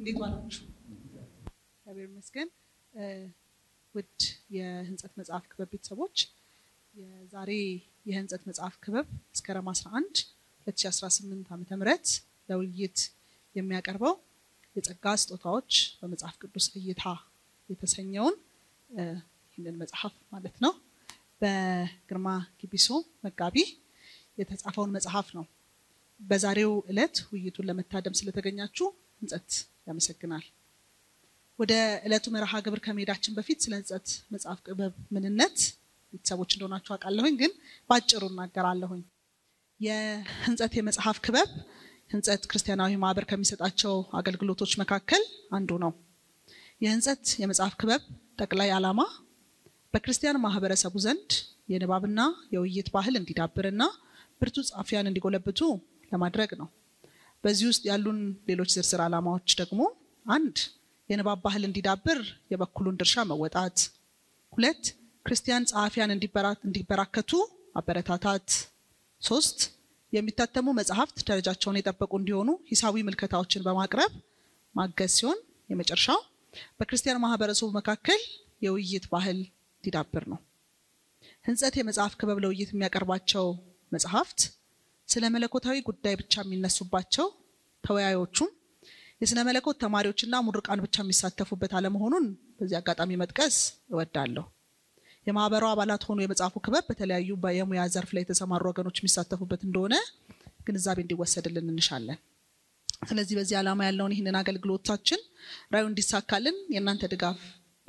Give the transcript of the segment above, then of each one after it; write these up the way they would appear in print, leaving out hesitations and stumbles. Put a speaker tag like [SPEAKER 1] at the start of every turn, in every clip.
[SPEAKER 1] እንዴት ዋላችሁ? እግዚአብሔር ይመስገን። ውድ የህንጸት መጽሐፍ ክበብ ቤተሰቦች የዛሬ የህንጸት መጽሐፍ ክበብ መስከረም 11 2018 ዓ.ም ለውይይት የሚያቀርበው የጸጋ ስጦታዎች በመጽሐፍ ቅዱስ እይታ የተሰኘውን ይህንን መጽሐፍ ማለት ነው በግርማ ጊቢሶ መጋቢ የተጻፈውን መጽሐፍ ነው። በዛሬው ዕለት ውይይቱን ለመታደም ስለተገኛችሁ ህንጸት ያመሰግናል። ወደ ዕለቱ መርሃ ግብር ከመሄዳችን በፊት ስለ ህንጸት መጽሐፍ ክበብ ምንነት ቤተሰቦች እንደሆናችሁ አውቃለሁኝ፣ ግን ባጭሩ እናገራለሁኝ። የህንጸት የመጽሐፍ ክበብ ህንጸት ክርስቲያናዊ ማህበር ከሚሰጣቸው አገልግሎቶች መካከል አንዱ ነው። የህንጸት የመጽሐፍ ክበብ ጠቅላይ ዓላማ በክርስቲያን ማህበረሰቡ ዘንድ የንባብና የውይይት ባህል እንዲዳብርና ብርቱ ጻፊያን እንዲጎለብቱ ለማድረግ ነው። በዚህ ውስጥ ያሉን ሌሎች ዝርዝር ዓላማዎች ደግሞ 1. የንባብ ባህል እንዲዳብር የበኩሉን ድርሻ መወጣት፣ 2. ክርስቲያን ጻፊያን እንዲበራከቱ ማበረታታት፣ 3. የሚታተሙ መጽሐፍት ደረጃቸውን የጠበቁ እንዲሆኑ ሂሳዊ ምልከታዎችን በማቅረብ ማገዝ ሲሆን የመጨረሻው በክርስቲያን ማህበረሰቡ መካከል የውይይት ባህል እንዲዳብር ነው። ህንጸት የመጽሐፍ ክበብ ለውይይት የሚያቀርባቸው መጽሐፍት ስለ መለኮታዊ ጉዳይ ብቻ የሚነሱባቸው፣ ተወያዮቹም የስነ መለኮት ተማሪዎችና ምሩቃን ብቻ የሚሳተፉበት አለመሆኑን በዚህ አጋጣሚ መጥቀስ እወዳለሁ። የማህበሩ አባላት ሆኖ የመጽሐፉ ክበብ በተለያዩ የሙያ ዘርፍ ላይ የተሰማሩ ወገኖች የሚሳተፉበት እንደሆነ ግንዛቤ እንዲወሰድልን እንሻለን። ስለዚህ በዚህ ዓላማ ያለውን ይህንን አገልግሎታችን ራዕዩ እንዲሳካልን የእናንተ ድጋፍ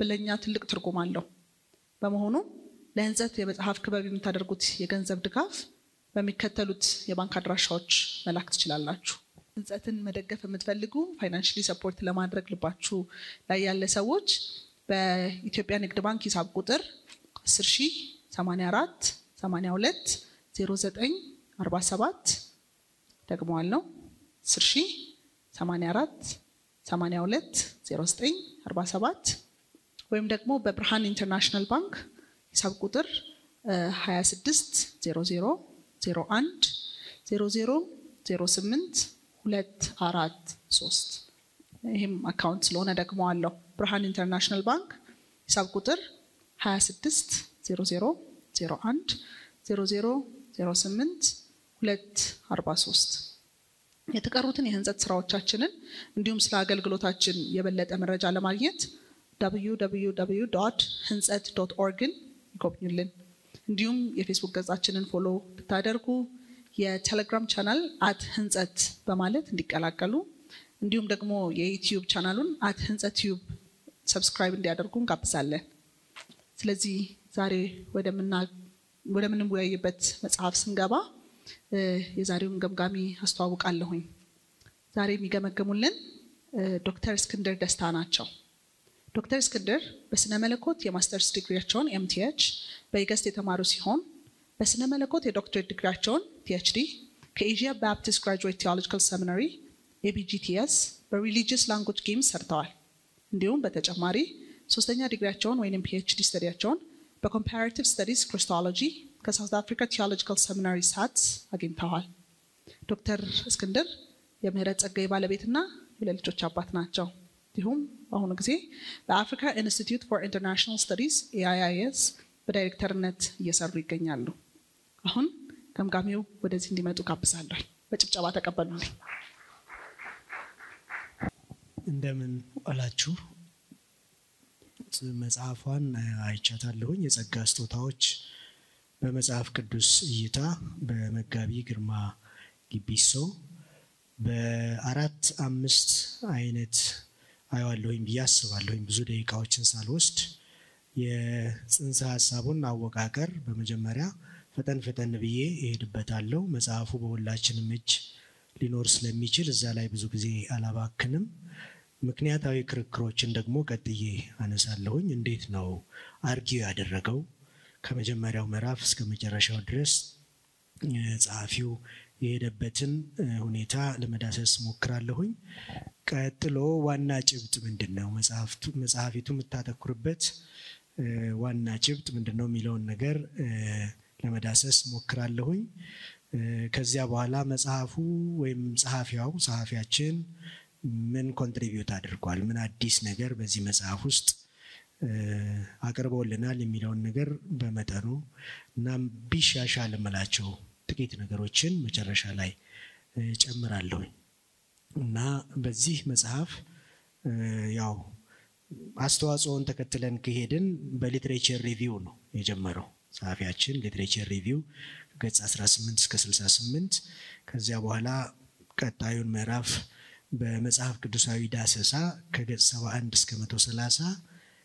[SPEAKER 1] ብለኛ ትልቅ ትርጉም አለው። በመሆኑ ለህንጸት የመጽሐፍ ክበብ የምታደርጉት የገንዘብ ድጋፍ በሚከተሉት የባንክ አድራሻዎች መላክ ትችላላችሁ። ህንጸትን መደገፍ የምትፈልጉ ፋይናንሻሊ ሰፖርት ለማድረግ ልባችሁ ላይ ያለ ሰዎች በኢትዮጵያ ንግድ ባንክ ሂሳብ ቁጥር 10084 82 09 47 ደግመዋለሁ 10084 82 09 47 ወይም ደግሞ በብርሃን ኢንተርናሽናል ባንክ ሂሳብ ቁጥር 26 00 01 00 08 243 ይሄም አካውንት ስለሆነ ደግሞ አለው። ብርሃን ኢንተርናሽናል ባንክ ሂሳብ ቁጥር 26 00 01 00 08 243 የተቀሩትን የህንጸት ስራዎቻችንን እንዲሁም ስለ አገልግሎታችን የበለጠ መረጃ ለማግኘት www.hintzet.org ይጎብኙልን። እንዲሁም የፌስቡክ ገጻችንን ፎሎ ብታደርጉ የቴሌግራም ቻናል @hintzet በማለት እንዲቀላቀሉ እንዲሁም ደግሞ የዩቲዩብ ቻናሉን @hintzet.tube ሰብስክራይብ እንዲያደርጉ እንጋብዛለን። ስለዚህ ዛሬ ወደምንወያይበት መጽሐፍ ስንገባ የዛሬውን ገምጋሚ አስተዋውቃለሁኝ። ዛሬ የሚገመገሙልን ዶክተር እስክንድር ደስታ ናቸው። ዶክተር እስክንድር በስነ መለኮት የማስተርስ ዲግሪያቸውን MTH በኢገስት የተማሩ ሲሆን በስነ መለኮት የዶክተሬት ዲግሪያቸውን PhD ከኤዥያ ባፕቲስት ግራጁዌት ቴዎሎጂካል ሰሚናሪ ABGTS በሪሊጂየስ ላንጉዌጅ ጌምስ ሰርተዋል። እንዲሁም በተጨማሪ ሶስተኛ ዲግሪያቸውን ወይም PhD ስተዲያቸውን በኮምፓራቲቭ ስተዲስ ክሪስቶሎጂ ከሳውት አፍሪካ ቴዎሎጂካል ሰሚናሪ ሳትስ አግኝተዋል። ዶክተር እስክንድር የምህረት ጸጋዬ ባለቤትና የልጆች አባት ናቸው። እንዲሁም በአሁኑ ጊዜ በአፍሪካ ኢንስቲትዩት ፎር ኢንተርናሽናል ስተዲስ AIIS በዳይሬክተርነት እየሰሩ ይገኛሉ። አሁን ገምጋሚው ወደዚህ እንዲመጡ ጋብዛለሁ። በጭብጨባ ተቀበሉልኝ።
[SPEAKER 2] እንደምን ዋላችሁ? መጽሐፏን አይቻታለሁኝ። የጸጋ ስጦታዎች በመጽሐፍ ቅዱስ እይታ በመጋቢ ግርማ ጊቢሶ በ4-5 አይነት አየዋለሁኝ ብዬ አስባለሁኝ። ብዙ ደቂቃዎችን ሳልወስድ የጽንሰ ሐሳቡን አወቃቀር በመጀመሪያ ፈጠን ብዬ እሄድበታለሁ። መጽሐፉ በሁላችንም እጅ ሊኖር ስለሚችል እዛ ላይ ብዙ ጊዜ አላባክንም። ምክንያታዊ ክርክሮችን ደግሞ ቀጥዬ አነሳለሁኝ። እንዴት ነው አርጊው ያደረገው ከመጀመሪያው ምዕራፍ እስከ መጨረሻው ድረስ ጸሐፊው የሄደበትን ሁኔታ ለመዳሰስ ሞክራለሁኝ። ቀጥሎ ዋና ጭብጥ ምንድነው፣ መጽሐፊቱ የምታተኩርበት ዋና ጭብጥ ምንድነው የሚለውን ነገር ለመዳሰስ ሞክራለሁኝ። ከዚያ በኋላ መጽሐፉ ወይም ጸሐፊያችን ምን ኮንትሪቢዩት አድርጓል፣ ምን አዲስ ነገር በዚህ መጽሐፍ ውስጥ አቅርቦልናል የሚለውን ነገር በመጠኑ እና ቢሻሻል እምላቸው ጥቂት ነገሮችን መጨረሻ ላይ ጨምራለሁ እና በዚህ መጽሐፍ ያው አስተዋጽኦን ተከትለን ከሄድን በሊትሬቸር ሪቪው ነው የጀመረው ጸሐፊያችን። ሊትሬቸር ሪቪው ገጽ 18 እስከ 68 ከዚያ በኋላ ቀጣዩን ምዕራፍ በመጽሐፍ ቅዱሳዊ ዳሰሳ ከገጽ 71 እስከ 130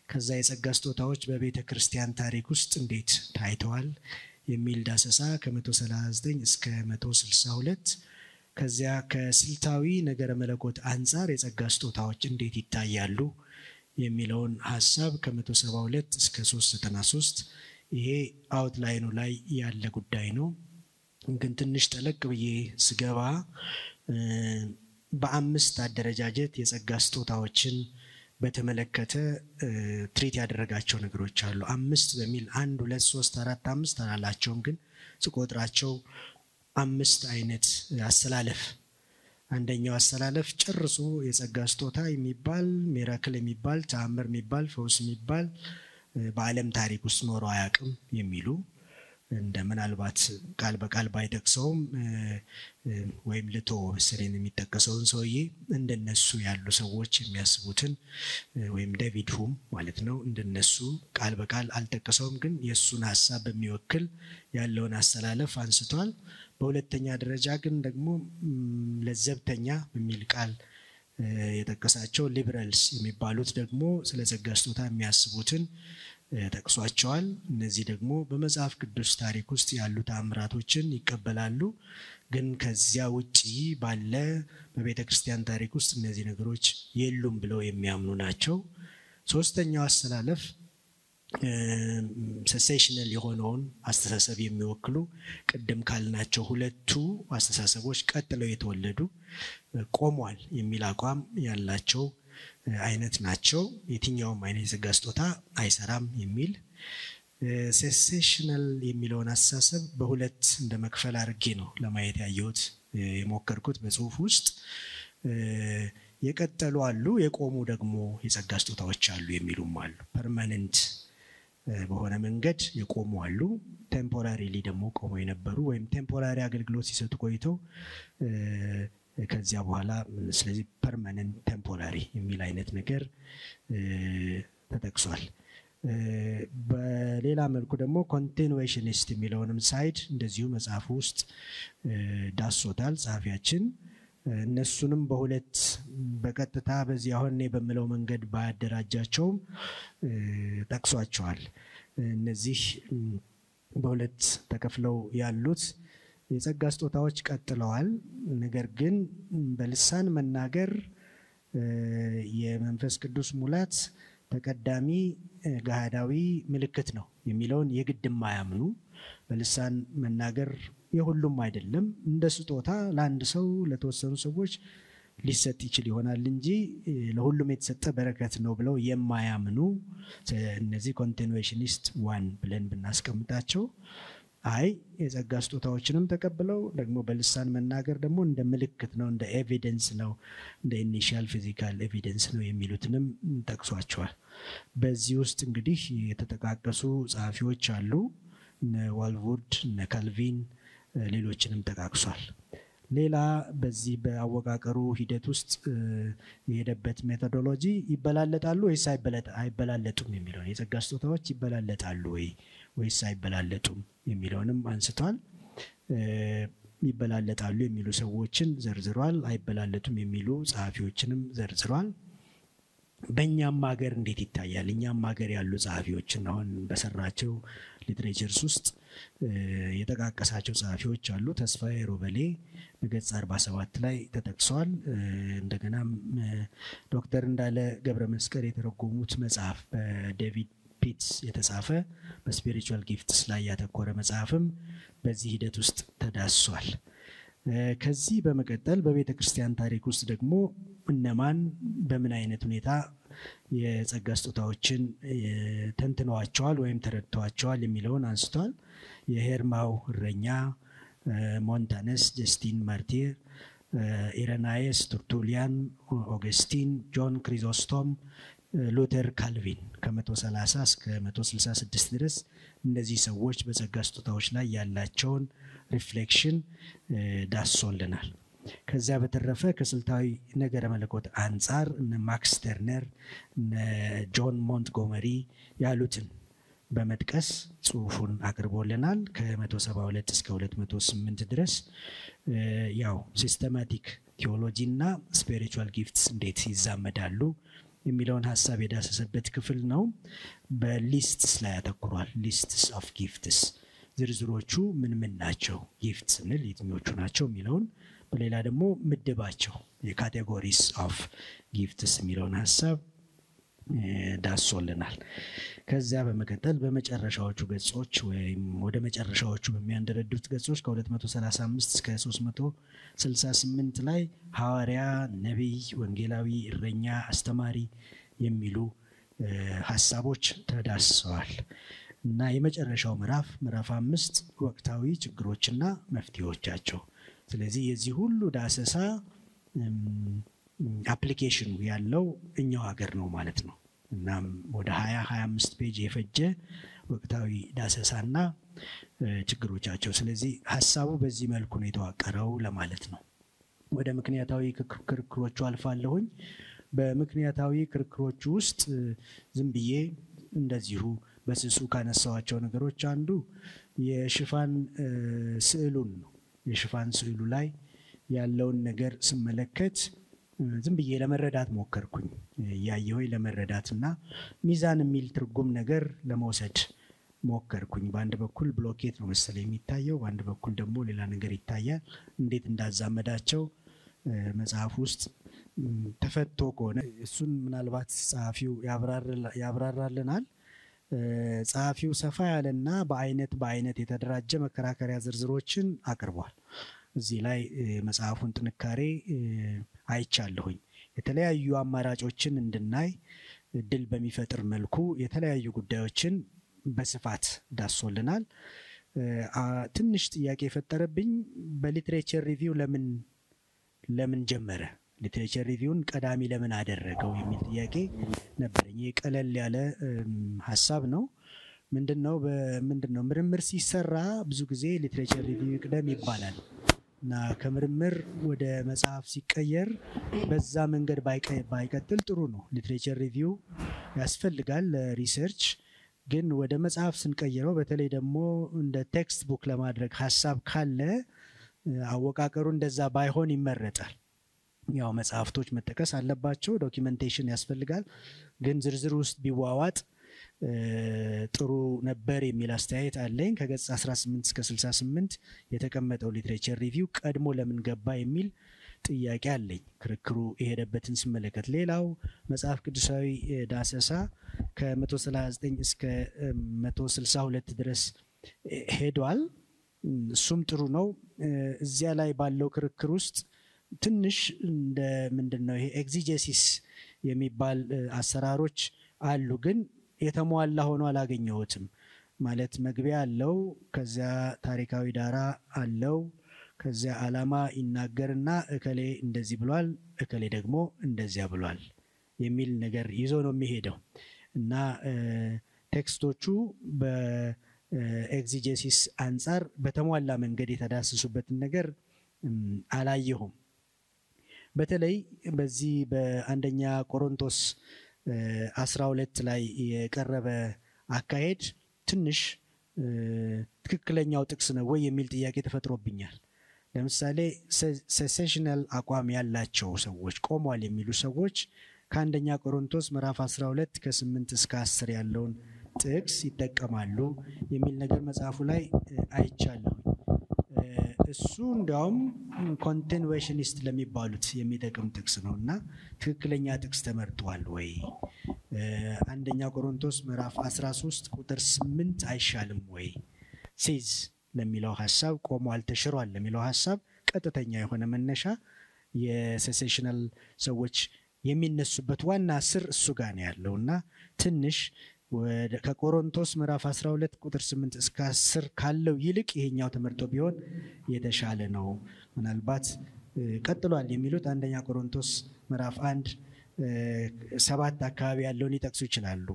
[SPEAKER 2] ከዛ የጸጋ ስጦታዎች በቤተ ክርስቲያን ታሪክ ውስጥ እንዴት ታይተዋል የሚል ዳሰሳ ከ139 እስከ 162 ከዚያ ከስልታዊ ነገረ መለኮት አንፃር የጸጋ ስጦታዎች እንዴት ይታያሉ የሚለውን ሐሳብ ከ172 እስከ 393 ይሄ አውትላይኑ ላይ ያለ ጉዳይ ነው። ግን ትንሽ ጠለቅ ብዬ ስገባ በአምስት አደረጃጀት የጸጋ ስጦታዎችን በተመለከተ ትሪት ያደረጋቸው ነገሮች አሉ። አምስት በሚል 1 2 3 4 5 አላላቸውም፣ ግን ስቆጥራቸው አምስት አይነት አስተላለፍ። አንደኛው አስተላለፍ ጨርሶ የጸጋ ስጦታ የሚባል ሚራክል የሚባል ተአምር የሚባል ፈውስ የሚባል በዓለም ታሪክ ውስጥ ኖሮ አያውቅም የሚሉ እንደ ምናልባት ቃል በቃል ባይጠቅሰውም ወይም ልቶ ስሬን የሚጠቀሰውን ሰውዬ እንደነሱ ያሉ ሰዎች የሚያስቡትን ወይም ዴቪድ ሁም ማለት ነው እንደነሱ ቃል በቃል አልጠቀሰውም፣ ግን የሱን ሐሳብ በሚወክል ያለውን አስተላለፍ አንስቷል። በሁለተኛ ደረጃ ግን ደግሞ ለዘብተኛ በሚል ቃል የጠቀሳቸው ሊበራልስ የሚባሉት ደግሞ ስለ ጸጋ ስጦታ የሚያስቡትን ጠቅሷቸዋል። እነዚህ ደግሞ በመጽሐፍ ቅዱስ ታሪክ ውስጥ ያሉ ተአምራቶችን ይቀበላሉ፣ ግን ከዚያ ውጪ ባለ በቤተ ክርስቲያን ታሪክ ውስጥ እነዚህ ነገሮች የሉም ብለው የሚያምኑ ናቸው። ሶስተኛው አስተላለፍ ሴሴሽናል የሆነውን አስተሳሰብ የሚወክሉ ቅድም ካልናቸው ሁለቱ አስተሳሰቦች ቀጥለው የተወለዱ ቆሟል የሚል አቋም ያላቸው አይነት ናቸው። የትኛውም አይነት የጸጋ ስጦታ አይሰራም የሚል ሴሴሽናል የሚለውን አስተሳሰብ በሁለት እንደ መክፈል አድርጌ ነው ለማየት ያየሁት የሞከርኩት በጽሁፍ ውስጥ። የቀጠሉ አሉ፣ የቆሙ ደግሞ የጸጋ ስጦታዎች አሉ የሚሉም አሉ። ፐርማነንት በሆነ መንገድ የቆሙ አሉ፣ ቴምፖራሪሊ ደግሞ ቆመው የነበሩ ወይም ቴምፖራሪ አገልግሎት ሲሰጡ ቆይተው ከዚያ በኋላ ስለዚህ ፐርማነንት ቴምፖራሪ የሚል አይነት ነገር ተጠቅሷል። በሌላ መልኩ ደግሞ ኮንቲኒዌሽኒስት የሚለውንም ሳይድ እንደዚሁ መጽሐፍ ውስጥ ዳሶታል ጸሐፊያችን። እነሱንም በሁለት በቀጥታ በዚህ አሁን እኔ በምለው መንገድ ባያደራጃቸውም ጠቅሷቸዋል። እነዚህ በሁለት ተከፍለው ያሉት የጸጋ ስጦታዎች ቀጥለዋል። ነገር ግን በልሳን መናገር የመንፈስ ቅዱስ ሙላት ተቀዳሚ ገሃዳዊ ምልክት ነው የሚለውን የግድ የማያምኑ በልሳን መናገር የሁሉም አይደለም፣ እንደ ስጦታ ለአንድ ሰው ለተወሰኑ ሰዎች ሊሰጥ ይችል ይሆናል እንጂ ለሁሉም የተሰጠ በረከት ነው ብለው የማያምኑ እነዚህ ኮንቲኒዌሽኒስት ዋን ብለን ብናስቀምጣቸው፣ አይ የጸጋ ስጦታዎችንም ተቀብለው ደግሞ በልሳን መናገር ደግሞ እንደ ምልክት ነው፣ እንደ ኤቪደንስ ነው፣ እንደ ኢኒሺያል ፊዚካል ኤቪደንስ ነው የሚሉትንም ጠቅሷቸዋል። በዚህ ውስጥ እንግዲህ የተጠቃቀሱ ጸሐፊዎች አሉ፣ እነ ዋልቮርድ፣ እነ ካልቪን፣ ሌሎችንም ጠቃቅሷል። ሌላ በዚህ በአወቃቀሩ ሂደት ውስጥ የሄደበት ሜቶዶሎጂ ይበላለጣሉ ወይስ አይበላለጡም የሚለው የጸጋ ስጦታዎች ይበላለጣሉ ወይስ አይበላለጡም የሚለውንም አንስቷል። ይበላለጣሉ የሚሉ ሰዎችን ዘርዝሯል፣ አይበላለጡም የሚሉ ጸሐፊዎችንም ዘርዝሯል። በእኛም ሀገር እንዴት ይታያል? እኛም ሀገር ያሉ ጸሐፊዎችን አሁን በሰራቸው ሊትሬቸርስ ውስጥ የጠቃቀሳቸው ጸሐፊዎች አሉ። ተስፋዬ ሮበሌ በገጽ 47 ላይ ተጠቅሷል። እንደገና ዶክተር እንዳለ ገብረ መስቀል የተረጎሙት መጽሐፍ በዴቪድ ፒትስ የተጻፈ በስፒሪቹዋል ጊፍትስ ላይ ያተኮረ መጽሐፍም በዚህ ሂደት ውስጥ ተዳስሷል። ከዚህ በመቀጠል በቤተ ክርስቲያን ታሪክ ውስጥ ደግሞ እነማን በምን አይነት ሁኔታ የጸጋ ስጦታዎችን ተንትነዋቸዋል ወይም ተረድተዋቸዋል የሚለውን አንስቷል። የሄርማው እረኛ፣ ሞንታነስ፣ ጀስቲን ማርቲር፣ ኢሬናየስ፣ ቱርቱሊያን፣ ኦገስቲን፣ ጆን ክሪዞስቶም፣ ሉተር፣ ካልቪን ከ130 እስከ 166 ድረስ እነዚህ ሰዎች በጸጋ ስጦታዎች ላይ ያላቸውን ሪፍሌክሽን ዳሶልናል። ከዚያ በተረፈ ከስልታዊ ነገረ መለኮት አንጻር እነ ማክስ ተርነር እነ ጆን ሞንትጎመሪ ያሉትን በመጥቀስ ጽሁፉን አቅርቦልናል። ከ172 እስከ 208 ድረስ ያው ሲስተማቲክ ቲዮሎጂ እና ስፒሪቹዋል ጊፍትስ እንዴት ይዛመዳሉ የሚለውን ሐሳብ የዳሰሰበት ክፍል ነው። በሊስትስ ላይ ያተኩሯል። ሊስትስ ኦፍ ጊፍትስ ዝርዝሮቹ ምን ምን ናቸው፣ ጊፍትስ ስንል የትኞቹ ናቸው የሚለውን፣ በሌላ ደግሞ ምድባቸው የካቴጎሪስ ኦፍ ጊፍትስ የሚለውን ሐሳብ ዳሶልናል። ከዚያ በመቀጠል በመጨረሻዎቹ ገጾች ወይም ወደ መጨረሻዎቹ በሚያንደረዱት ገጾች ከ235 እስከ 368 ላይ ሐዋርያ፣ ነቢይ፣ ወንጌላዊ፣ እረኛ፣ አስተማሪ የሚሉ ሐሳቦች ተዳስሰዋል እና የመጨረሻው ምዕራፍ 5 ወቅታዊ ችግሮችና መፍትሄዎቻቸው። ስለዚህ የዚህ ሁሉ ዳሰሳ አፕሊኬሽኑ ያለው እኛው ሀገር ነው ማለት ነው እና ወደ 20-25 ፔጅ የፈጀ ወቅታዊ ዳሰሳና ችግሮቻቸው። ስለዚህ ሐሳቡ በዚህ መልኩ ነው የተዋቀረው ለማለት ነው። ወደ ምክንያታዊ ክርክሮቹ አልፋለሁኝ። በምክንያታዊ ክርክሮቹ ውስጥ ዝም ብዬ እንደዚሁ በስሱ ካነሳዋቸው ነገሮች አንዱ የሽፋን ስዕሉን ነው። የሽፋን ስዕሉ ላይ ያለውን ነገር ስመለከት ዝም ብዬ ለመረዳት ሞከርኩኝ። ያየሁኝ ለመረዳትና ሚዛን የሚል ትርጉም ነገር ለመውሰድ ሞከርኩኝ። በአንድ በኩል ብሎኬት ነው መሰለኝ የሚታየው፣ በአንድ በኩል ደግሞ ሌላ ነገር ይታያል። እንዴት እንዳዛመዳቸው መጽሐፍ ውስጥ ተፈቶ ከሆነ እሱን ምናልባት ጸሐፊው ያብራራልናል። ጸሐፊው ሰፋ ያለና በአይነት የተደራጀ መከራከሪያ ዝርዝሮችን አቅርቧል። እዚህ ላይ መጽሐፉን ጥንካሬ አይቻለሁኝ። የተለያዩ አማራጮችን እንድናይ እድል በሚፈጥር መልኩ የተለያዩ ጉዳዮችን በስፋት ዳሶልናል። ትንሽ ጥያቄ የፈጠረብኝ በሊትሬቸር ሪቪው ለምን ጀመረ፣ ሊትሬቸር ሪቪውን ቀዳሚ ለምን አደረገው የሚል ጥያቄ ነበረኝ። ቀለል ያለ ሐሳብ ነው። ምንድነው ምርምር ሲሰራ ብዙ ጊዜ ሊትሬቸር ሪቪው ይቅደም ይባላል እና ከምርምር ወደ መጽሐፍ ሲቀየር በዛ መንገድ ባይቀጥል ጥሩ ነው። ሊትሬቸር ሪቪው ያስፈልጋል ለሪሰርች፣ ግን ወደ መጽሐፍ ስንቀይረው በተለይ ደግሞ እንደ ቴክስት ቡክ ለማድረግ ሐሳብ ካለ አወቃቀሩ እንደዛ ባይሆን ይመረጣል። ያው መጽሐፍቶች መጠቀስ አለባቸው፣ ዶኪመንቴሽን ያስፈልጋል፣ ግን ዝርዝር ውስጥ ቢዋዋጥ ጥሩ ነበር የሚል አስተያየት አለኝ። ከገጽ 18 እስከ 68 የተቀመጠው ሊትሬቸር ሪቪው ቀድሞ ለምን ገባ የሚል ጥያቄ አለኝ ክርክሩ የሄደበትን ስመለከት። ሌላው መጽሐፍ ቅዱሳዊ ዳሰሳ ከ139 እስከ 162 ድረስ ሄዷል። እሱም ጥሩ ነው። እዚያ ላይ ባለው ክርክር ውስጥ ትንሽ እንደ ምንድነው ይሄ ኤግዚጀሲስ የሚባል አሰራሮች አሉ፣ ግን የተሟላ ሆኖ አላገኘሁትም። ማለት መግቢያ አለው፣ ከዚያ ታሪካዊ ዳራ አለው፣ ከዚያ ዓላማ ይናገርና እከሌ እንደዚህ ብሏል፣ እከሌ ደግሞ እንደዚያ ብሏል የሚል ነገር ይዞ ነው የሚሄደው እና ቴክስቶቹ በኤግዚጀሲስ አንጻር በተሟላ መንገድ የተዳሰሱበትን ነገር አላየሁም። በተለይ በዚህ በአንደኛ ቆሮንቶስ 12 ላይ የቀረበ አካሄድ ትንሽ ትክክለኛው ጥቅስ ነው ወይ የሚል ጥያቄ ተፈጥሮብኛል። ለምሳሌ ሴሴሽናል አቋም ያላቸው ሰዎች ቆሟል የሚሉ ሰዎች ከአንደኛ ቆሮንቶስ ምዕራፍ 12 ከ8 እስከ 10 ያለውን ጥቅስ ይጠቀማሉ የሚል ነገር መጽሐፉ ላይ አይቻለሁ። እሱ እንዲያውም ኮንቲኒዌሽኒስት ለሚባሉት የሚጠቅም ጥቅስ ነው እና ትክክለኛ ጥቅስ ተመርጧል ወይ? አንደኛ ቆሮንቶስ ምዕራፍ 13 ቁጥር 8 አይሻልም ወይ? ሲዝ ለሚለው ሐሳብ ቆሟል ተሽሯል ለሚለው ሐሳብ ቀጥተኛ የሆነ መነሻ የሴሴሽናል ሰዎች የሚነሱበት ዋና ስር እሱ ጋር ነው ያለውና ትንሽ ከቆሮንቶስ ምዕራፍ 12 ቁጥር 8 እስከ 10 ካለው ይልቅ ይሄኛው ተመርጦ ቢሆን የተሻለ ነው። ምናልባት ቀጥሏል የሚሉት አንደኛ ቆሮንቶስ ምዕራፍ 1 7 አካባቢ ያለውን ሊጠቅሱ ይችላሉ።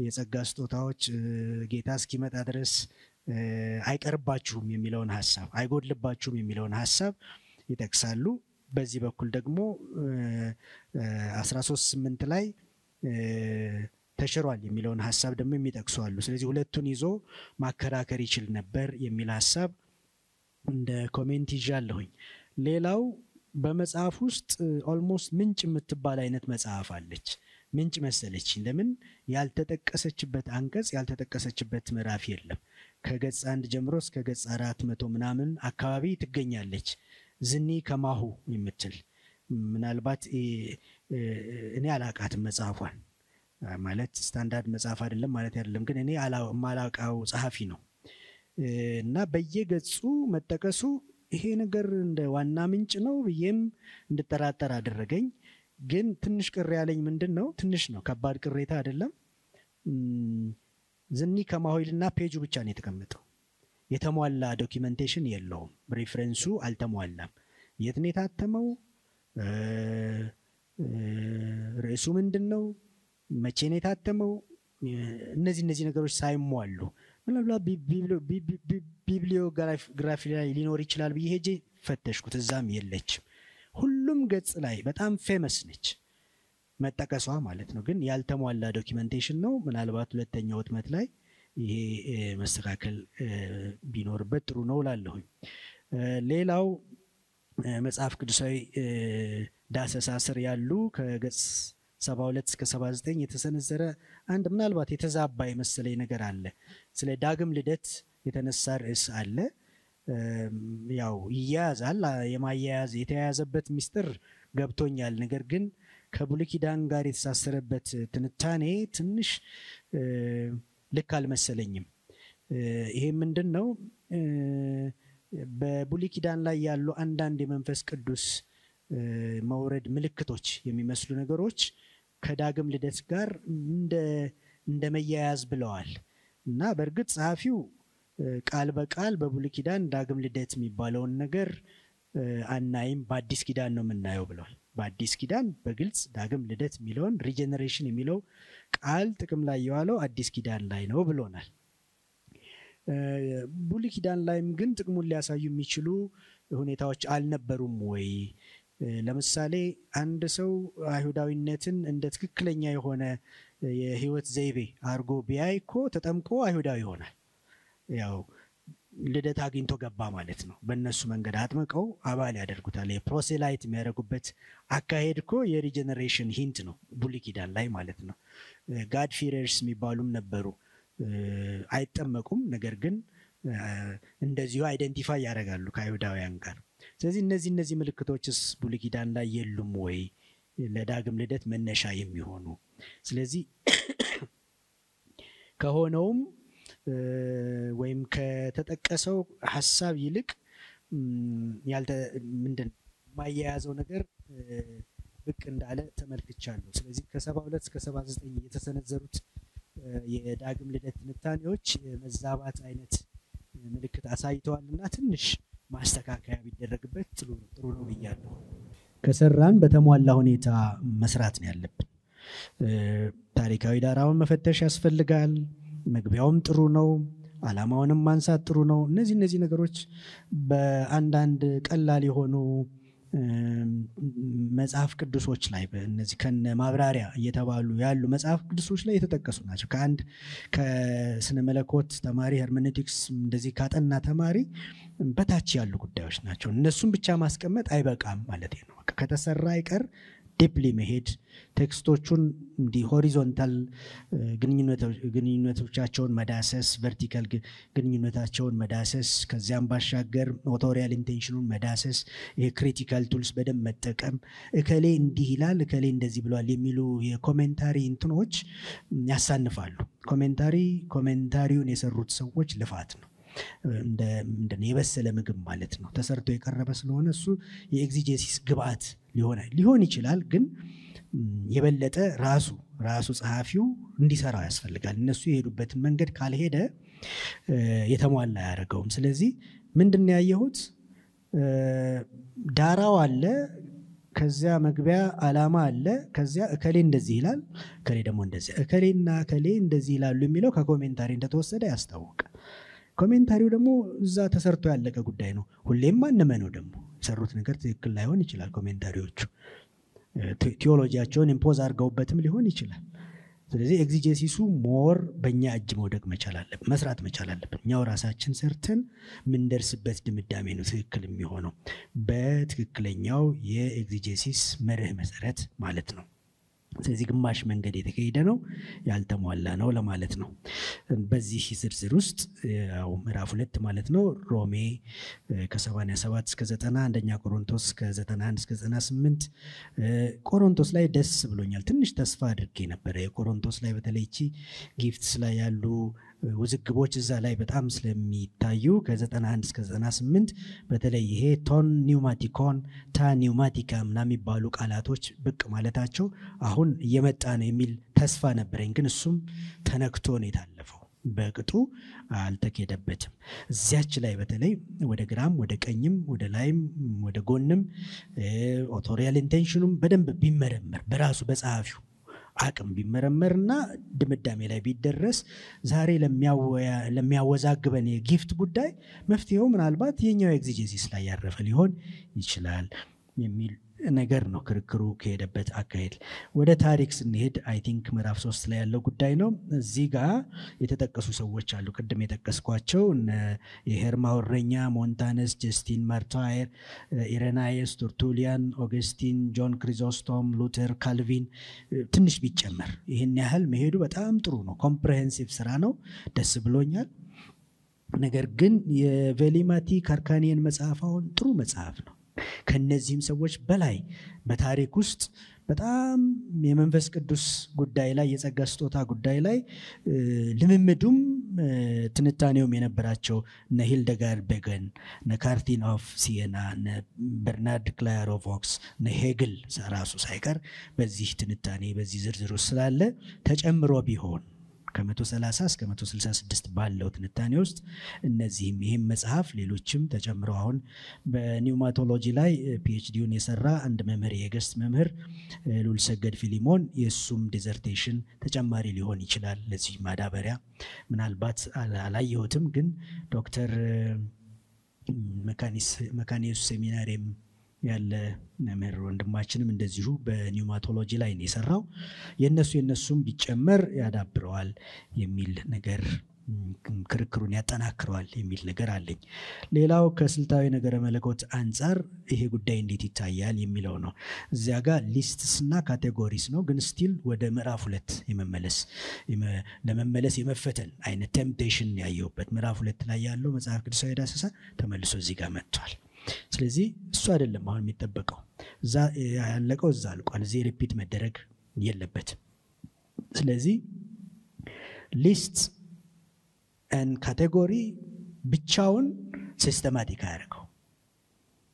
[SPEAKER 2] የጸጋ ስጦታዎች ጌታ እስኪመጣ ድረስ አይቀርባችሁም የሚለውን ሐሳብ አይጎድልባችሁም የሚለውን ሐሳብ ይጠቅሳሉ። በዚህ በኩል ደግሞ 13:8 ላይ ተሽሯል የሚለውን ሐሳብ ደግሞ የሚጠቅሱ አሉ። ስለዚህ ሁለቱን ይዞ ማከራከር ይችል ነበር የሚል ሐሳብ እንደ ኮሜንት ይዣለሁኝ። ሌላው በመጽሐፍ ውስጥ ኦልሞስት ምንጭ የምትባል አይነት መጽሐፍ አለች። ምንጭ መሰለች። ለምን ያልተጠቀሰችበት አንቀጽ ያልተጠቀሰችበት ምዕራፍ የለም። ከገጽ 1 ጀምሮ እስከ ገጽ 400 ምናምን አካባቢ ትገኛለች። ዝኒ ከማሁ የምትል ምናልባት እኔ አላቃትም መጽሐፏን ማለት ስታንዳርድ መጽሐፍ አይደለም ማለት አይደለም፣ ግን እኔ ማላቃው ጸሐፊ ነው እና በየገጹ መጠቀሱ ይሄ ነገር እንደ ዋና ምንጭ ነው ብዬም እንድጠራጠር አደረገኝ። ግን ትንሽ ቅር ያለኝ ምንድነው፣ ትንሽ ነው ከባድ ቅሬታ አይደለም። ዝኒ ከማሆይልና ፔጁ ብቻ ነው የተቀመጠው። የተሟላ ዶክመንቴሽን የለውም። ሪፈረንሱ አልተሟላም። የት ነው የታተመው፣ ርዕሱ ምንድነው፣ መቼ ነው የታተመው፣ እነዚህ ነገሮች ሳይሟሉ ምናልባት ቢብሊዮግራፊ ላይ ሊኖር ይችላል ብዬ ሄጄ ፈተሽኩት፣ እዛም የለችም። ሁሉም ገጽ ላይ በጣም ፌመስ ነች መጠቀሷ ማለት ነው። ግን ያልተሟላ ዶክመንቴሽን ነው። ምናልባት ሁለተኛው ህትመት ላይ ይሄ መስተካከል ቢኖርበት ጥሩ ነው እላለሁኝ። ሌላው መጽሐፍ ቅዱሳዊ ዳሰሳ ስር ያሉ ከገጽ 72 እስከ 79 የተሰነዘረ አንድ ምናልባት የተዛባ የመሰለኝ ነገር አለ። ስለ ዳግም ልደት የተነሳ ርዕስ አለ። ያው ይያዛል፣ የማያያዝ የተያያዘበት ሚስጥር ገብቶኛል። ነገር ግን ከብሉይ ኪዳን ጋር የተሳሰረበት ትንታኔ ትንሽ ልክ አልመሰለኝም። ይሄ ምንድነው፣ በብሉይ ኪዳን ላይ ያሉ አንዳንድ የመንፈስ ቅዱስ መውረድ ምልክቶች የሚመስሉ ነገሮች ከዳግም ልደት ጋር እንደ መያያዝ ብለዋል እና በእርግጥ ጸሐፊው ቃል በቃል በብሉይ ኪዳን ዳግም ልደት የሚባለውን ነገር አናይም፣ በአዲስ ኪዳን ነው የምናየው ብለዋል። በአዲስ ኪዳን በግልጽ ዳግም ልደት የሚለውን ሪጀነሬሽን የሚለው ቃል ጥቅም ላይ የዋለው አዲስ ኪዳን ላይ ነው ብሎናል። ብሉይ ኪዳን ላይም ግን ጥቅሙን ሊያሳዩ የሚችሉ ሁኔታዎች አልነበሩም ወይ? ለምሳሌ አንድ ሰው አይሁዳዊነትን እንደ ትክክለኛ የሆነ የህይወት ዘይቤ አርጎ ቢያይ እኮ ተጠምቆ አይሁዳዊ ይሆናል። ያው ልደት አግኝቶ ገባ ማለት ነው። በእነሱ መንገድ አጥምቀው አባል ያደርጉታል። የፕሮሴላይት የሚያደርጉበት አካሄድ እኮ የሪጀነሬሽን ሂንት ነው ብሉይ ኪዳን ላይ ማለት ነው። ጋድ ፊረርስ የሚባሉም ነበሩ። አይጠመቁም፣ ነገር ግን እንደዚሁ አይደንቲፋይ ያደርጋሉ ከአይሁዳውያን ጋር። ስለዚህ እነዚህ ምልክቶችስ ብሉይ ኪዳን ላይ የሉም ወይ ለዳግም ልደት መነሻ የሚሆኑ? ስለዚህ ከሆነውም ወይም ከተጠቀሰው ሐሳብ ይልቅ ማያያዘው ነገር ብቅ እንዳለ ተመልክቻለሁ። ስለዚህ ከ72 እስከ 79 የተሰነዘሩት የዳግም ልደት ትንታኔዎች መዛባት አይነት ምልክት አሳይተዋልና ትንሽ ማስተካከያ ቢደረግበት ጥሩ ነው ብያለሁ። ከሰራን በተሟላ ሁኔታ መስራት ነው ያለብን። ታሪካዊ ዳራውን መፈተሽ ያስፈልጋል። መግቢያውም ጥሩ ነው፣ ዓላማውንም ማንሳት ጥሩ ነው። እነዚህ ነገሮች በአንዳንድ ቀላል የሆኑ መጽሐፍ ቅዱሶች ላይ በእነዚህ ከነ ማብራሪያ እየተባሉ ያሉ መጽሐፍ ቅዱሶች ላይ የተጠቀሱ ናቸው። ከስነ መለኮት ተማሪ ሄርሜኔቲክስ እንደዚህ ካጠና ተማሪ በታች ያሉ ጉዳዮች ናቸው። እነሱን ብቻ ማስቀመጥ አይበቃም ማለት ነው። ከተሰራ አይቀር ዲፕሊ መሄድ፣ ቴክስቶቹን እንዲ ሆሪዞንታል ግንኙነቶቻቸውን መዳሰስ፣ ቨርቲካል ግንኙነታቸውን መዳሰስ፣ ከዚያም ባሻገር ኦቶሪያል ኢንቴንሽኑን መዳሰስ፣ የክሪቲካል ቱልስ በደንብ መጠቀም፣ እከሌ እንዲህ ይላል እከሌ እንደዚህ ብሏል የሚሉ የኮሜንታሪ እንትኖች ያሳንፋሉ። ኮሜንታሪውን የሰሩት ሰዎች ልፋት ነው፣ እንደ የበሰለ ምግብ ማለት ነው። ተሰርቶ የቀረበ ስለሆነ እሱ የኤግዚጀሲስ ግብአት ሊሆን ይችላል፣ ግን የበለጠ ራሱ ጸሐፊው እንዲሰራው ያስፈልጋል። እነሱ የሄዱበትን መንገድ ካልሄደ የተሟላ አያደርገውም። ስለዚህ ምንድን ያየሁት ዳራው አለ ከዚያ መግቢያ ዓላማ አለ ከዚያ እከሌ እንደዚህ ይላል እከሌ ደግሞ እንደዚህ እከሌና እከሌ እንደዚህ ይላሉ የሚለው ከኮሜንታሪ እንደተወሰደ ያስታውቃል ኮሜንታሪው ደግሞ እዛ ተሰርቶ ያለቀ ጉዳይ ነው ሁሌም ማንመነው ደግሞ የሰሩት ነገር ትክክል ላይሆን ይችላል ኮሜንታሪዎቹ ቲዮሎጂያቸውን ኢምፖዝ አድርገውበትም ሊሆን ይችላል ስለዚህ ኤግዚጀሲሱ ሞር በእኛ እጅ መውደቅ መቻል አለብን መስራት መቻል አለብን እኛው ራሳችን ሰርተን ምን ደርስበት ድምዳሜ ነው ትክክል የሚሆነው በትክክለኛው የኤግዚጀሲስ መርህ መሰረት ማለት ነው ስለዚህ ግማሽ መንገድ የተካሄደ ነው ያልተሟላ ነው ለማለት ነው በዚህ ዝርዝር ውስጥ ያው ምዕራፍ 2 ማለት ነው ሮሜ ከ87 እስከ 90 አንደኛ ቆሮንቶስ ከ91 እስከ 98 ቆሮንቶስ ላይ ደስ ብሎኛል ትንሽ ተስፋ አድርጌ ነበር የቆሮንቶስ ላይ በተለይቺ ጊፍትስ ላይ ያሉ ውዝግቦች እዛ ላይ በጣም ስለሚታዩ ከ91 እስከ 98 በተለይ ይሄ ቶን ኒውማቲኮን ታ ኒውማቲካ ምናምን የሚባሉ ቃላቶች ብቅ ማለታቸው አሁን እየመጣ ነው የሚል ተስፋ ነበረኝ ግን እሱም ተነክቶ ነው የታለፈው በቅጡ አልተከደበትም እዚያች ላይ በተለይ ወደ ግራም ወደ ቀኝም ወደ ላይም ወደ ጎንም ኦቶሪያል ኢንቴንሽኑም በደንብ ቢመረመር በራሱ በጸሐፊው አቅም ቢመረመርና ድምዳሜ ላይ ቢደረስ ዛሬ ለሚያወዛግበን የጊፍት ጉዳይ መፍትሄው ምናልባት የኛው ኤግዚጀሲስ ላይ ያረፈ ሊሆን ይችላል የሚል ነገር ነው ክርክሩ ከሄደበት አካሄድ ወደ ታሪክ ስንሄድ አይ ቲንክ ምዕራፍ 3 ላይ ያለው ጉዳይ ነው እዚህ ጋር የተጠቀሱ ሰዎች አሉ ቅድም የጠቀስኳቸው የሄርማ ወረኛ ሞንታነስ ጀስቲን ማርታየር ኢሬናየስ ቱርቱሊያን ኦገስቲን ጆን ክሪዞስቶም ሉተር ካልቪን ትንሽ ቢጨመር ይሄን ያህል መሄዱ በጣም ጥሩ ነው ኮምፕሬሄንሲቭ ስራ ነው ደስ ብሎኛል ነገር ግን የቬሊማቲ ካርካኒየን መጽሐፋውን ጥሩ መጽሐፍ ነው ከነዚህም ሰዎች በላይ በታሪክ ውስጥ በጣም የመንፈስ ቅዱስ ጉዳይ ላይ የጸጋ ስጦታ ጉዳይ ላይ ልምምዱም ትንታኔውም የነበራቸው ሂልደጋርድ ቤገን ካርቲን ኦፍ ሲየና በርናርድ ክላየሮቮክስ ሄግል ራሱ ሳይቀር በዚህ ትንታኔ በዚህ ዝርዝር ውስጥ ስላለ ተጨምሮ ቢሆን ከ130 እስከ 166 ባለው ትንታኔ ውስጥ እነዚህም ይሄም መጽሐፍ ሌሎችም ተጨምረው አሁን በኒውማቶሎጂ ላይ ፒኤችዲውን የሰራ አንድ መምህር የገስት መምህር ሉልሰገድ ፊሊሞን የሱም ዲዘርቴሽን ተጨማሪ ሊሆን ይችላል ለዚህ ማዳበሪያ ምናልባት አላየሁትም ግን ዶክተር መካኒስ ሴሚናሪም ያለ መምህር ወንድማችንም እንደዚሁ በኒውማቶሎጂ ላይ ነው የሰራው የነሱም ቢጨመር ያዳብረዋል የሚል ነገር ክርክሩን ያጠናክረዋል የሚል ነገር አለኝ ሌላው ከስልታዊ ነገረ መለኮት አንፃር ይሄ ጉዳይ እንዴት ይታያል የሚለው ነው እዚያ ጋር ሊስትስና ካቴጎሪስ ነው ግን ስቲል ወደ ምዕራፍ 2 ለመመለስ የመፈተን አይነት ቴምፕቴሽን ያየውበት ምዕራፍ 2 ላይ ያለው መጽሐፍ ቅዱሳዊ ዳሰሳ ተመልሶ እዚህ ጋር መጥቷል ስለዚህ እሱ አይደለም አሁን የሚጠበቀው እዛ ያለቀው እዛ አልቋል እዚህ ሪፒት መደረግ የለበትም ስለዚህ ሊስት and ካቴጎሪ ብቻውን ሲስተማቲክ ያደርገው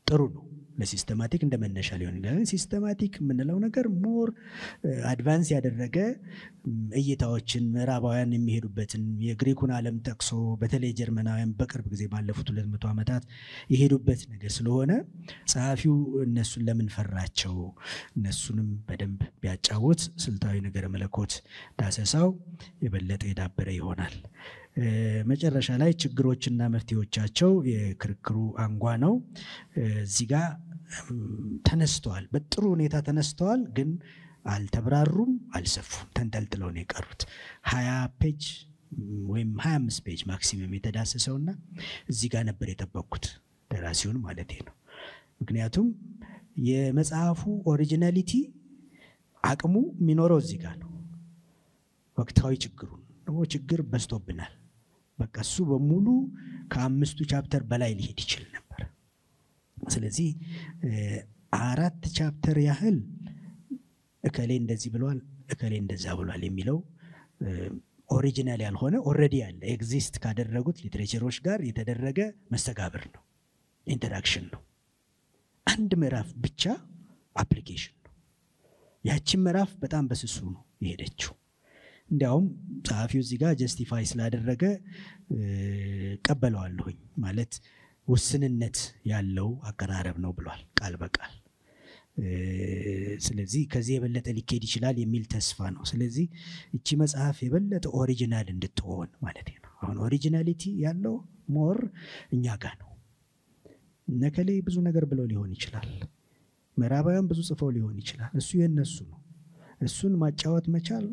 [SPEAKER 2] ጥሩ ነው ለሲስተማቲክ እንደመነሻ ሊሆን ይችላል ሲስተማቲክ ምንለው ነገር ሞር አድቫንስ ያደረገ እይታዎችን ምዕራባውያን የሚሄዱበትን የግሪኩን ዓለም ጠቅሶ በተለይ ጀርመናውያን በቅርብ ጊዜ ባለፉት 200 ዓመታት የሄዱበት ነገር ስለሆነ ጸሐፊው እነሱን ለምን ፈራቸው እነሱንም በደንብ ቢያጫውት ስልታዊ ነገር መለኮት ዳሰሳው የበለጠ የዳበረ ይሆናል መጨረሻ ላይ ችግሮችና መፍትሄዎቻቸው የክርክሩ አንጓ ነው እዚህ ጋር ተነስተዋል በጥሩ ሁኔታ ተነስተዋል ግን አልተብራሩም አልሰፉም ተንጠልጥለው ነው የቀሩት 20 ፔጅ ወይም 25 ፔጅ ማክሲመም የተዳሰሰውና እዚህ ጋር ነበር የጠበቁት ደራሲውን ማለት ነው ምክንያቱም የመጽሐፉ ኦሪጂናሊቲ አቅሙ የሚኖረው እዚህ ጋር ነው ወቅታዊ ችግር በዝቶብናል በቃ እሱ በሙሉ ከ5 ቻፕተር በላይ ሊሄድ ይችላል ነበር ስለዚህ 4 ቻፕተር ያህል እከሌ እንደዚህ ብሏል እከሌ እንደዛ ብሏል የሚለው ኦሪጂናል ያልሆነ ኦሬዲ ያለ ኤግዚስት ካደረጉት ሊትሬቸሮች ጋር የተደረገ መስተጋብር ነው ኢንተራክሽን ነው አንድ ምዕራፍ ብቻ አፕሊኬሽን ነው ያቺ ምዕራፍ በጣም በስሱ ነው የሄደችው እንዲያውም ጸሐፊው እዚህ ጋር ጀስቲፋይ ስላደረገ ቀበለዋለሁኝ ማለት ውስንነት ያለው አቀራረብ ነው ብሏል ቃል በቃል። ስለዚህ ከዚህ የበለጠ ሊኬድ ይችላል የሚል ተስፋ ነው። ስለዚህ እቺ መጽሐፍ የበለጠ ኦሪጂናል እንድትሆን ማለት ነው። አሁን ኦሪጂናሊቲ ያለው ሞር እኛ ጋር ነው። ነከሌ ብዙ ነገር ብለው ሊሆን ይችላል፣ ምዕራባውያን ብዙ ጽፈው ሊሆን ይችላል። እሱ የነሱ ነው። እሱን ማጫወት መቻል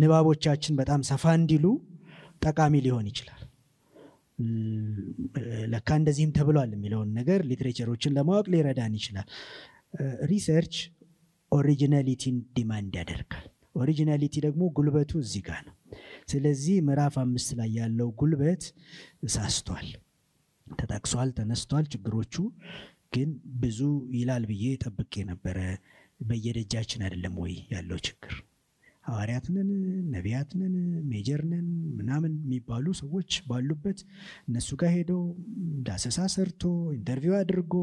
[SPEAKER 2] ንባቦቻችን በጣም ሰፋ እንዲሉ ጠቃሚ ሊሆን ይችላል። ለካ እንደዚህም ተብሏል የሚለውን ነገር ሊትሬቸሮችን ለማወቅ ሊረዳን ይችላል። ሪሰርች ኦሪጂናሊቲን ዲማንድ ያደርጋል። ኦሪጂናሊቲ ደግሞ ጉልበቱ እዚህ ጋር ነው። ስለዚህ ምዕራፍ 5 ላይ ያለው ጉልበት ሳስቷል፣ ተጠቅሷል፣ ተነስቷል። ችግሮቹ ግን ብዙ ይላል ብዬ ጠብቄ ነበረ። በየደጃችን አይደለም ወይ ያለው ችግር? ሐዋርያት ነን፣ ነቢያት ነን፣ ሜጀር ነን ምናምን የሚባሉ ሰዎች ባሉበት እነሱ ጋር ሄዶ ዳሰሳ ሰርቶ ኢንተርቪው አድርጎ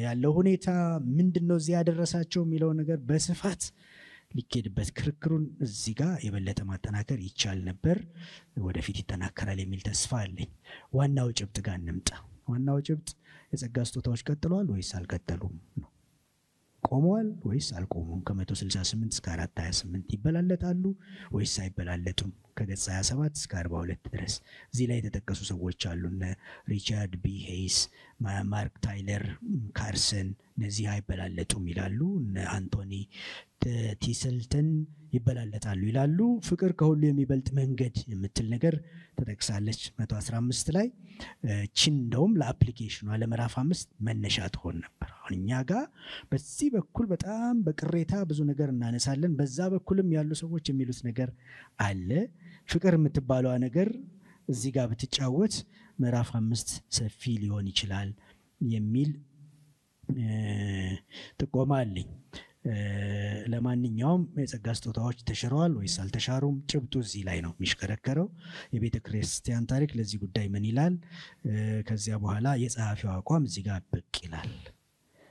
[SPEAKER 2] ያለው ሁኔታ ምንድነው እዚህ ያደረሳቸው የሚለው ነገር በስፋት ሊኬድበት ክርክሩን እዚህ ጋር የበለጠ ማጠናከር ይቻል ነበር። ወደፊት ይጠናከራል የሚል ተስፋ አለኝ። ዋናው ጭብጥ ጋር እንምጣ። ዋናው ጭብጥ የጸጋ ስጦታዎች ቀጥለዋል ወይስ አልቀጠሉም ነው። ቆመዋል ወይስ አልቆሙም? ከ168 እስከ 428 ይበላለጣሉ ወይስ አይበላለጡም? ከገጽ 27 እስከ 42 ድረስ እዚህ ላይ የተጠቀሱ ሰዎች አሉ። ሪቻርድ ቢ ሄይስ፣ ማርክ ታይለር፣ ካርሰን እነዚህ አይበላለጡም ይላሉ። አንቶኒ ቲስልተን ይበላለጣሉ ይላሉ። ፍቅር ከሁሉ የሚበልጥ መንገድ የምትል ነገር ተጠቅሳለች 115 ላይ። ቺን እንደውም ለአፕሊኬሽኑ ለምዕራፍ 5 መነሻ ትሆን ነበር። አሁን እኛ ጋር በዚህ በኩል በጣም በቅሬታ ብዙ ነገር እናነሳለን። በዛ በኩልም ያሉ ሰዎች የሚሉት ነገር አለ። ፍቅር የምትባለዋ ነገር እዚህ ጋር ብትጫወት ምዕራፍ 5 ሰፊ ሊሆን ይችላል የሚል ጥቆማ አለኝ። ለማንኛውም የጸጋ ስጦታዎች ተሽረዋል ወይስ አልተሻሩም? ጭብጡ እዚህ ላይ ነው የሚሽከረከረው። የቤተ ክርስቲያን ታሪክ ለዚህ ጉዳይ ምን ይላል? ከዚያ በኋላ የጸሐፊው አቋም እዚህ ጋር ብቅ ይላል።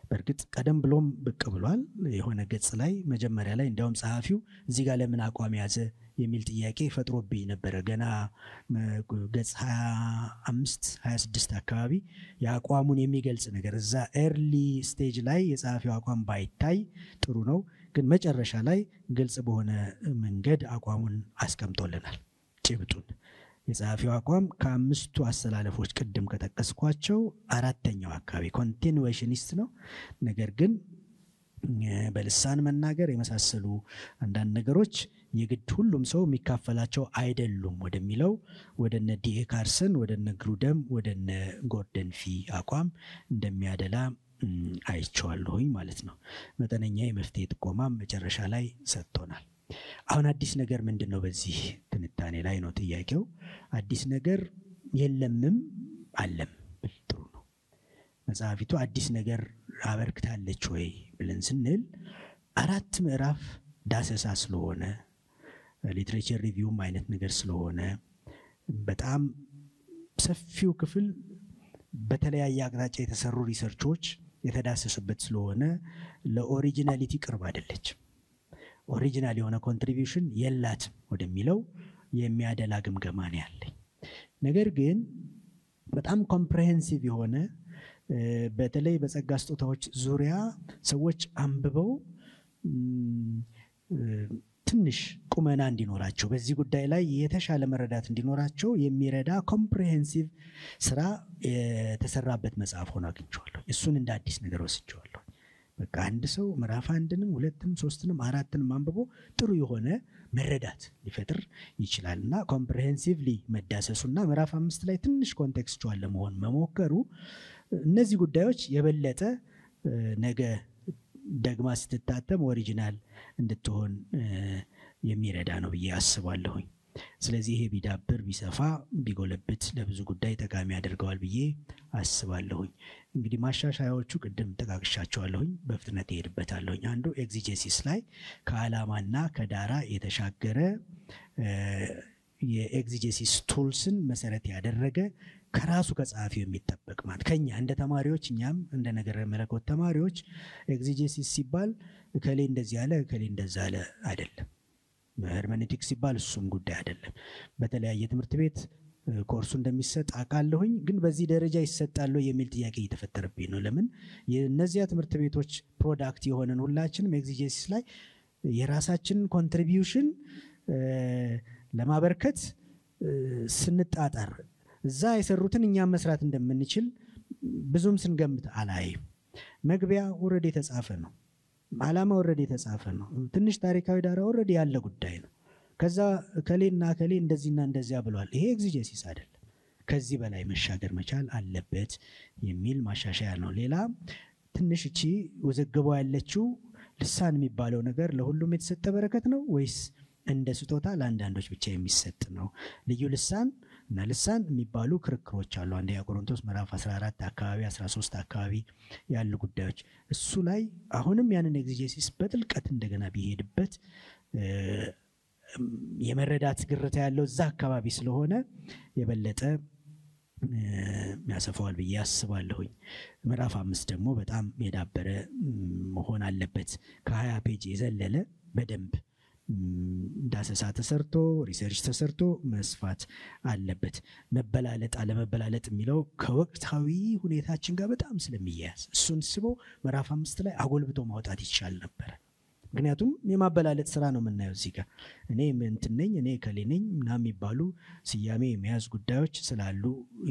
[SPEAKER 2] በእርግጥ ቀደም ብሎም ብቅ ብሏል። የሆነ ገጽ ላይ መጀመሪያ ላይ እንዲያውም ጸሐፊው እዚህ ጋር ለምን አቋም ያዘ የሚል ጥያቄ ፈጥሮብኝ ነበረ። ገና ገጽ 25 26 አካባቢ የአቋሙን የሚገልጽ ነገር እዛ ኤርሊ ስቴጅ ላይ የጸሐፊው አቋም ባይታይ ጥሩ ነው፣ ግን መጨረሻ ላይ ግልጽ በሆነ መንገድ አቋሙን አስቀምጦልናል። ጭብጡን የጸሐፊው አቋም ከአምስቱ አሰላለፎች ቅድም ከጠቀስኳቸው አራተኛው አካባቢ ኮንቲኒዌሽኒስት ነው። ነገር ግን በልሳን መናገር የመሳሰሉ አንዳንድ ነገሮች የግድ ሁሉም ሰው የሚካፈላቸው አይደሉም ወደሚለው ወደነ ዲኤ ካርሰን ወደነ ግሩደም ወደነ ጎርደን ፊ አቋም እንደሚያደላ አይቼዋለሁኝ ማለት ነው። መጠነኛ የመፍትሄ ጥቆማም መጨረሻ ላይ ሰጥቶናል። አሁን አዲስ ነገር ምንድነው በዚህ ትንታኔ ላይ ነው ጥያቄው። አዲስ ነገር የለምም አለም ጥሩ ነው። መጽሐፊቱ አዲስ ነገር አበርክታለች ወይ ብለን ስንል 4 ምዕራፍ ዳሰሳ ስለሆነ ሊትሬቸር ሪቪውም አይነት ነገር ስለሆነ በጣም ሰፊው ክፍል በተለያየ አቅጣጫ የተሰሩ ሪሰርቾች የተዳሰሱበት ስለሆነ ለኦሪጂናሊቲ ቅርብ አይደለች። ኦሪጂናል የሆነ ኮንትሪቢዩሽን የላትም ወደሚለው የሚያደላ ግምገማ ነው ያለኝ። ነገር ግን በጣም ኮምፕሬሄንሲቭ የሆነ በተለይ በጸጋ ስጦታዎች ዙሪያ ሰዎች አንብበው ትንሽ ቁመና እንዲኖራቸው በዚህ ጉዳይ ላይ የተሻለ መረዳት እንዲኖራቸው የሚረዳ ኮምፕሬሄንሲቭ ስራ የተሰራበት መጽሐፍ ሆኖ አግኝቼዋለሁ። እሱን እንደ አዲስ ነገር ወስጄዋለሁ። በቃ አንድ ሰው ምዕራፍ 1ንም 2ንም 3ንም 4ንም አንብቦ ጥሩ የሆነ መረዳት ሊፈጥር ይችላልና ኮምፕሬሄንሲቭሊ መዳሰሱና ምዕራፍ 5 ላይ ትንሽ ኮንቴክስቹዋል ለመሆን መሞከሩ እነዚህ ጉዳዮች የበለጠ ነገ ደግማ ስትታተም ኦሪጂናል እንድትሆን የሚረዳ ነው ብዬ አስባለሁኝ። ስለዚህ ይሄ ቢዳብር ቢሰፋ ቢጎለብት ለብዙ ጉዳይ ጠቃሚ ያደርገዋል ብዬ አስባለሁኝ። እንግዲህ ማሻሻያዎቹ ቅድም ተቃቅሻቸዋለሁኝ፣ በፍጥነት እሄድበታለሁኝ። አንዱ ኤግዚጀሲስ ላይ ከዓላማና ከዳራ የተሻገረ የኤግዚጀሲስ ቱልስን መሰረት ያደረገ ከራሱ ከጸሐፊው የሚጠበቅ ማለት ከኛ እንደ ተማሪዎች እኛም እንደ ነገረ መለኮት ተማሪዎች ኤግዚጀሲስ ሲባል ከሌ እንደዚህ ያለ ከሌ እንደዛ ያለ አይደለም። ሄርሜኔቲክስ ሲባል እሱም ጉዳይ አይደለም። በተለያየ ትምህርት ቤት ኮርሱ እንደሚሰጥ አቃለሁኝ ግን በዚህ ደረጃ ይሰጣል የሚል ጥያቄ እየተፈጠረብኝ ነው ለምን የነዚያ ትምህርት ቤቶች ፕሮዳክት የሆነን ሁላችንም ኤግዚጀሲስ ላይ የራሳችንን ኮንትሪቢዩሽን ለማበርከት ስንጣጣር እዛ የሰሩትን እኛ መስራት እንደምንችል ብዙም ስንገምት አላይም መግቢያ ኦሬዲ ተጻፈ ነው ዓላማ ኦሬዲ ተጻፈ ነው ትንሽ ታሪካዊ ዳራ ኦሬዲ ያለ ጉዳይ ነው ከዛ ከሌና ከሌ እንደዚህና እንደዚያ ብሏል ይሄ ኤግዚጀሲስ አይደለም ከዚህ በላይ መሻገር መቻል አለበት የሚል ማሻሻያ ነው ሌላ ትንሽ እቺ ወዘገበው ያለችው ልሳን የሚባለው ነገር ለሁሉም የተሰጠ በረከት ነው ወይስ እንደ ስጦታ ለአንዳንዶች ብቻ የሚሰጥ ነው ልዩ ልሳን እና ልሳን የሚባሉ ክርክሮች አሉ አንደኛ ቆሮንቶስ ምዕራፍ 14 አካባቢ 13 አካባቢ ያሉ ጉዳዮች እሱ ላይ አሁንም ያንን ኤግዚጀሲስ በጥልቀት እንደገና ቢሄድበት የመረዳት ግርታ ያለው እዛ አካባቢ ስለሆነ የበለጠ ያሰፋዋል ብዬ አስባለሁኝ ምዕራፍ 5 ደግሞ በጣም የዳበረ መሆን አለበት ከ20 ፔጅ የዘለለ በደንብ ዳሰሳ ተሰርቶ ሪሰርች ተሰርቶ መስፋት አለበት መበላለጥ አለመበላለጥ የሚለው ከወቅታዊ ሁኔታችን ጋር በጣም ስለሚያያዝ እሱን ስቦ ምዕራፍ 5 ላይ አጎልብቶ ማውጣት ይቻል ነበር ምክንያቱም የማበላለጥ ስራ ነው የምናየው እዚህ ጋር እኔ ምንትነኝ እኔ ከሌነኝ ምናምን የሚባሉ ስያሜ የሚያዝ ጉዳዮች ስላሉ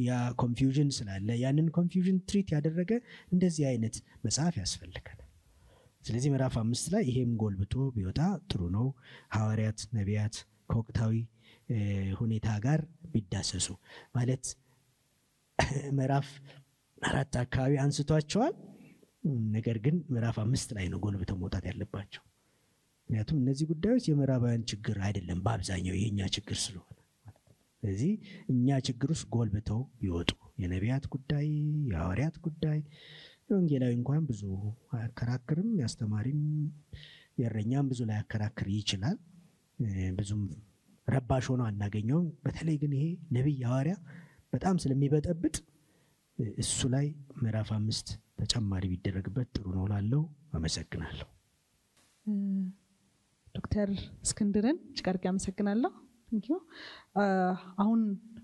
[SPEAKER 2] ያ ኮንፊውዥን ስላለ ያንን ኮንፊውዥን ትሪት ያደረገ እንደዚህ አይነት መጽሐፍ ያስፈልጋል ስለዚህ ምዕራፍ 5 ላይ ይሄም ጎልብቶ ቢወጣ ጥሩ ነው ሐዋርያት ነቢያት ከወቅታዊ ሁኔታ ጋር ቢዳሰሱ ማለት ምዕራፍ 4 አካባቢ አንስቷቸዋል ነገር ግን ምዕራፍ 5 ላይ ነው ጎልብቶ መውጣት ያለባቸው ምክንያቱም እነዚህ ጉዳዮች የምዕራባውያን ችግር አይደለም በአብዛኛው የኛ ችግር ስለሆነ ስለዚህ እኛ ችግር ውስጥ ጎልብተው ይወጡ የነቢያት ጉዳይ የሐዋርያት ጉዳይ ወንጌላዊ እንኳን ብዙ አከራክርም ያስተማሪም የረኛም ብዙ ላይ አከራክር ይችላል ብዙም ረባሽ ሆኖ አናገኘው በተለይ ግን ይሄ ነብይ ሐዋርያ በጣም ስለሚበጠብጥ እሱ ላይ ምዕራፍ 5 ተጨማሪ ቢደረግበት ጥሩ ነው ላለው አመሰግናለሁ
[SPEAKER 1] ዶክተር እስክንድርን ጭቃርጋ አመሰግናለሁ ቴንኪው አሁን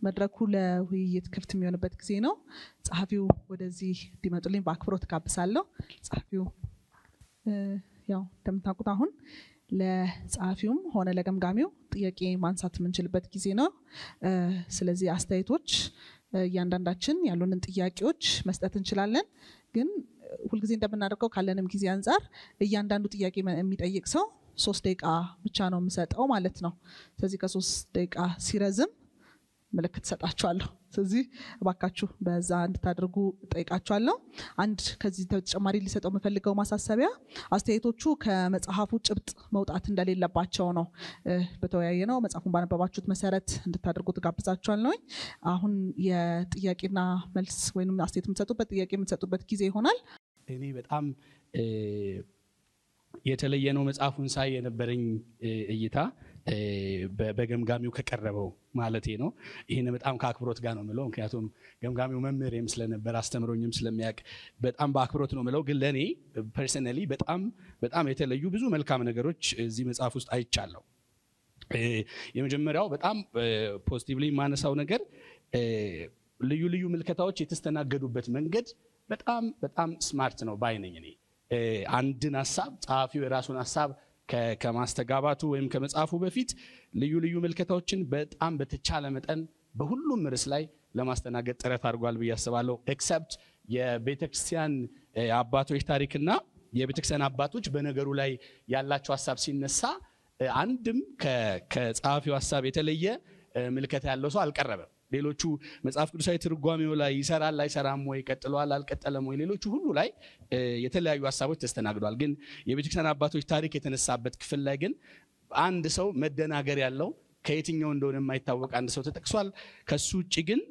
[SPEAKER 1] መድረኩ ለውይይት ክፍት የሚሆንበት ጊዜ ነው ጻፊው ወደዚህ ዲመጡልኝ በአክብሮት ጋብሳለሁ ጻፊው ያው እንደምታውቁት አሁን ለጻፊውም ሆነ ለገምጋሚው ጥያቄ ማንሳት የምንችልበት ጊዜ ነው ስለዚህ አስተያየቶች ያንዳንዳችን ያሉንን ጥያቄዎች መስጠት እንችላለን ግን ሁሉ ጊዜ እንደምናደርገው ካለንም ጊዜ አንፃር እያንዳንዱ ጥያቄ የሚጠይቅ ሰው 3 ደቂቃ ብቻ ነው የምሰጠው ማለት ነው ስለዚህ ከ3 ደቂቃ ሲረዝም ምልክት ሰጣችኋለሁ ስለዚህ ባካችሁ በዛ እንድታደርጉ ጠይቃችኋለሁ አንድ ከዚህ ተጨማሪ ሊሰጠው መፈልገው ማሳሰቢያ አስተያየቶቹ ከመጽሐፉ ጭብጥ መውጣት እንደሌለባቸው ነው በተወያየ ነው መጽሐፉን ባነበባችሁት መሰረት እንድታደርጉ ተጋብዛችኋለሁ አሁን የጥያቄና መልስ ወይንም አስተያየት የምትሰጡበት ጥያቄ የምትሰጡበት ጊዜ ይሆናል
[SPEAKER 3] እኔ በጣም የተለየ ነው መጽሐፉን ሳይ የነበረኝ እይታ በገምጋሚው ከቀረበው ማለቴ ነው ይሄን በጣም ከአክብሮት ጋር ነው ምለው ምክንያቱም ገምጋሚው መምህሬም ስለነበር አስተምሮኝም ስለሚያቅ በጣም በአክብሮት ነው ምለው ግን ለኔ ፐርሰናሊ በጣም የተለዩ ብዙ መልካም ነገሮች እዚህ መጽሐፍ ውስጥ አይቻለሁ የመጀመሪያው በጣም ፖዚቲቭሊ ማነሳው ነገር ልዩ ልዩ ምልከታዎች የተስተናገዱበት መንገድ በጣም ስማርት ነው ባይነኝ እኔ አንድን ሐሳብ ጻፊው የራሱን ሐሳብ ከማስተጋባቱ ወይም ከመጽሐፉ በፊት ልዩ ልዩ ምልከታዎችን በጣም በተቻለ መጠን በሁሉም ርዕስ ላይ ለማስተናገድ ጥረት አድርጓል ብዬ አስባለሁ ኤክሰፕት የቤተክርስቲያን አባቶች ታሪክና የቤተክርስቲያን አባቶች በነገሩ ላይ ያላቸው ሐሳብ ሲነሳ አንድም ከጻፊው ሐሳብ የተለየ ምልከታ ያለው ሰው አልቀረበም ሌሎቹ መጽሐፍ ቅዱሳዊ ትርጓሜው ላይ ይሰራል አይሰራም ወይ ቀጥሏል አልቀጠለም ወይ ሌሎቹ ሁሉ ላይ የተለያዩ ሐሳቦች ተስተናግዷል ግን የቤተክርስቲያን አባቶች ታሪክ የተነሳበት ክፍል ላይ ግን አንድ ሰው መደናገር ያለው ከየትኛው እንደሆነ የማይታወቅ አንድ ሰው ተጠቅሷል ከሱ ውጪ ግን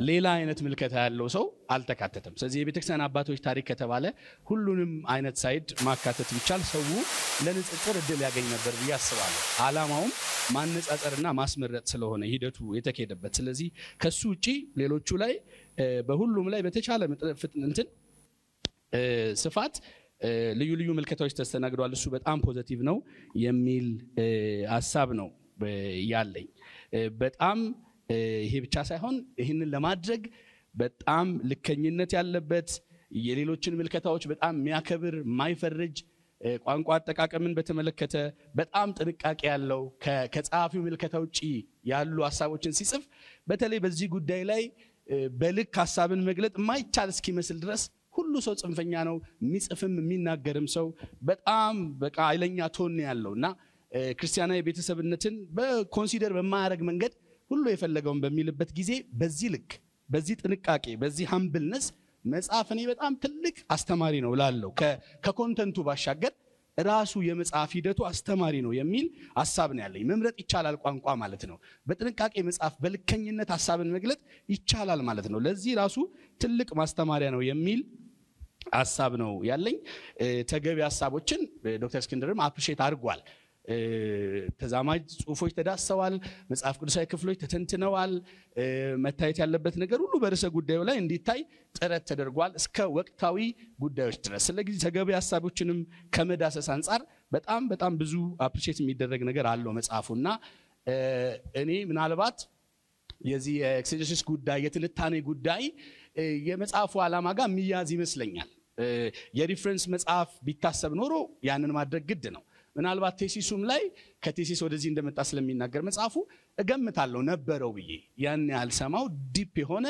[SPEAKER 3] ሌላ አይነት ምልከታ ያለው ሰው አልተካተተም ስለዚህ የቤተክርስቲያን አባቶች ታሪክ ከተባለ ሁሉንም አይነት ሳይድ ማካተት ይቻል ሰው ለንጽጽር እድል ያገኝ ነበር ብዬ አስባለሁ ዓላማውም ማነጻጸርና ማስመረጥ ስለሆነ ሂደቱ የተከደበት ስለዚህ ከሱ ውጪ ሌሎቹ ላይ በሁሉም ላይ በተቻለ እንትን ስፋት ልዩ ልዩ ምልከታዎች ተስተናግደዋል እሱ በጣም ፖዚቲቭ ነው የሚል ሐሳብ ነው ያለኝ በጣም ይሄ ብቻ ሳይሆን ይህንን ለማድረግ በጣም ልከኝነት ያለበት የሌሎችን ምልከታዎች በጣም የሚያከብር ማይፈርጅ ቋንቋ አጠቃቀምን በተመለከተ በጣም ጥንቃቄ ያለው ከጸሐፊው ምልከታ ውጪ ያሉ ሐሳቦችን ሲጽፍ በተለይ በዚህ ጉዳይ ላይ በልክ ሐሳብን መግለጥ ማይቻል እስኪመስል ድረስ ሁሉ ሰው ጽንፈኛ ነው የሚጽፍም የሚናገርም ሰው በጣም በቃ ኃይለኛ ቶን ያለውና ክርስቲያናዊ ቤተሰብነትን በኮንሲደር በማያረግ መንገድ ሁሉ የፈለገውን በሚልበት ጊዜ በዚህ ልክ በዚህ ጥንቃቄ በዚህ ሃምብልነስ መጽሐፍ እኔ በጣም ትልቅ አስተማሪ ነው ላለው ከኮንተንቱ ባሻገር ራሱ የመጽሐፍ ሂደቱ አስተማሪ ነው የሚል ሐሳብ ነው ያለኝ። መምረጥ ይቻላል ቋንቋ ማለት ነው። በጥንቃቄ መጽሐፍ በልከኝነት ሐሳብን መግለጥ ይቻላል ማለት ነው። ለዚህ ራሱ ትልቅ ማስተማሪያ ነው የሚል ሐሳብ ነው ያለኝ። ተገቢ ሐሳቦችን ዶክተር እስክንድርም አፕሪሼት አድርጓል። ተዛማጅ ጽሁፎች ተዳሰዋል፣ መጽሐፍ ቅዱሳዊ ክፍሎች ተተንትነዋል። መታየት ያለበት ነገር ሁሉ በርዕሰ ጉዳዩ ላይ እንዲታይ ጥረት ተደርጓል እስከ ወቅታዊ ጉዳዮች ድረስ። ስለዚህ ተገቢ ሐሳቦችንም ከመዳሰስ አንፃር በጣም ብዙ አፕሪሼት የሚደረግ ነገር አለው መጽሐፉና እኔ ምናልባት የዚህ ኤክሴጀሲስ ጉዳይ የትንታኔ ጉዳይ የመጽሐፉ ዓላማ ጋር የሚያዝ ይመስለኛል። የሪፈረንስ መጽሐፍ ቢታሰብ ኖሮ ያንን ማድረግ ግድ ነው። ምናልባት ቴሲሱም ላይ ከቴሲስ ወደዚህ እንደመጣ ስለሚናገር መጽሐፉ እገምታለሁ ነበረው ብዬ ያን ያልሰማው ዲፕ የሆነ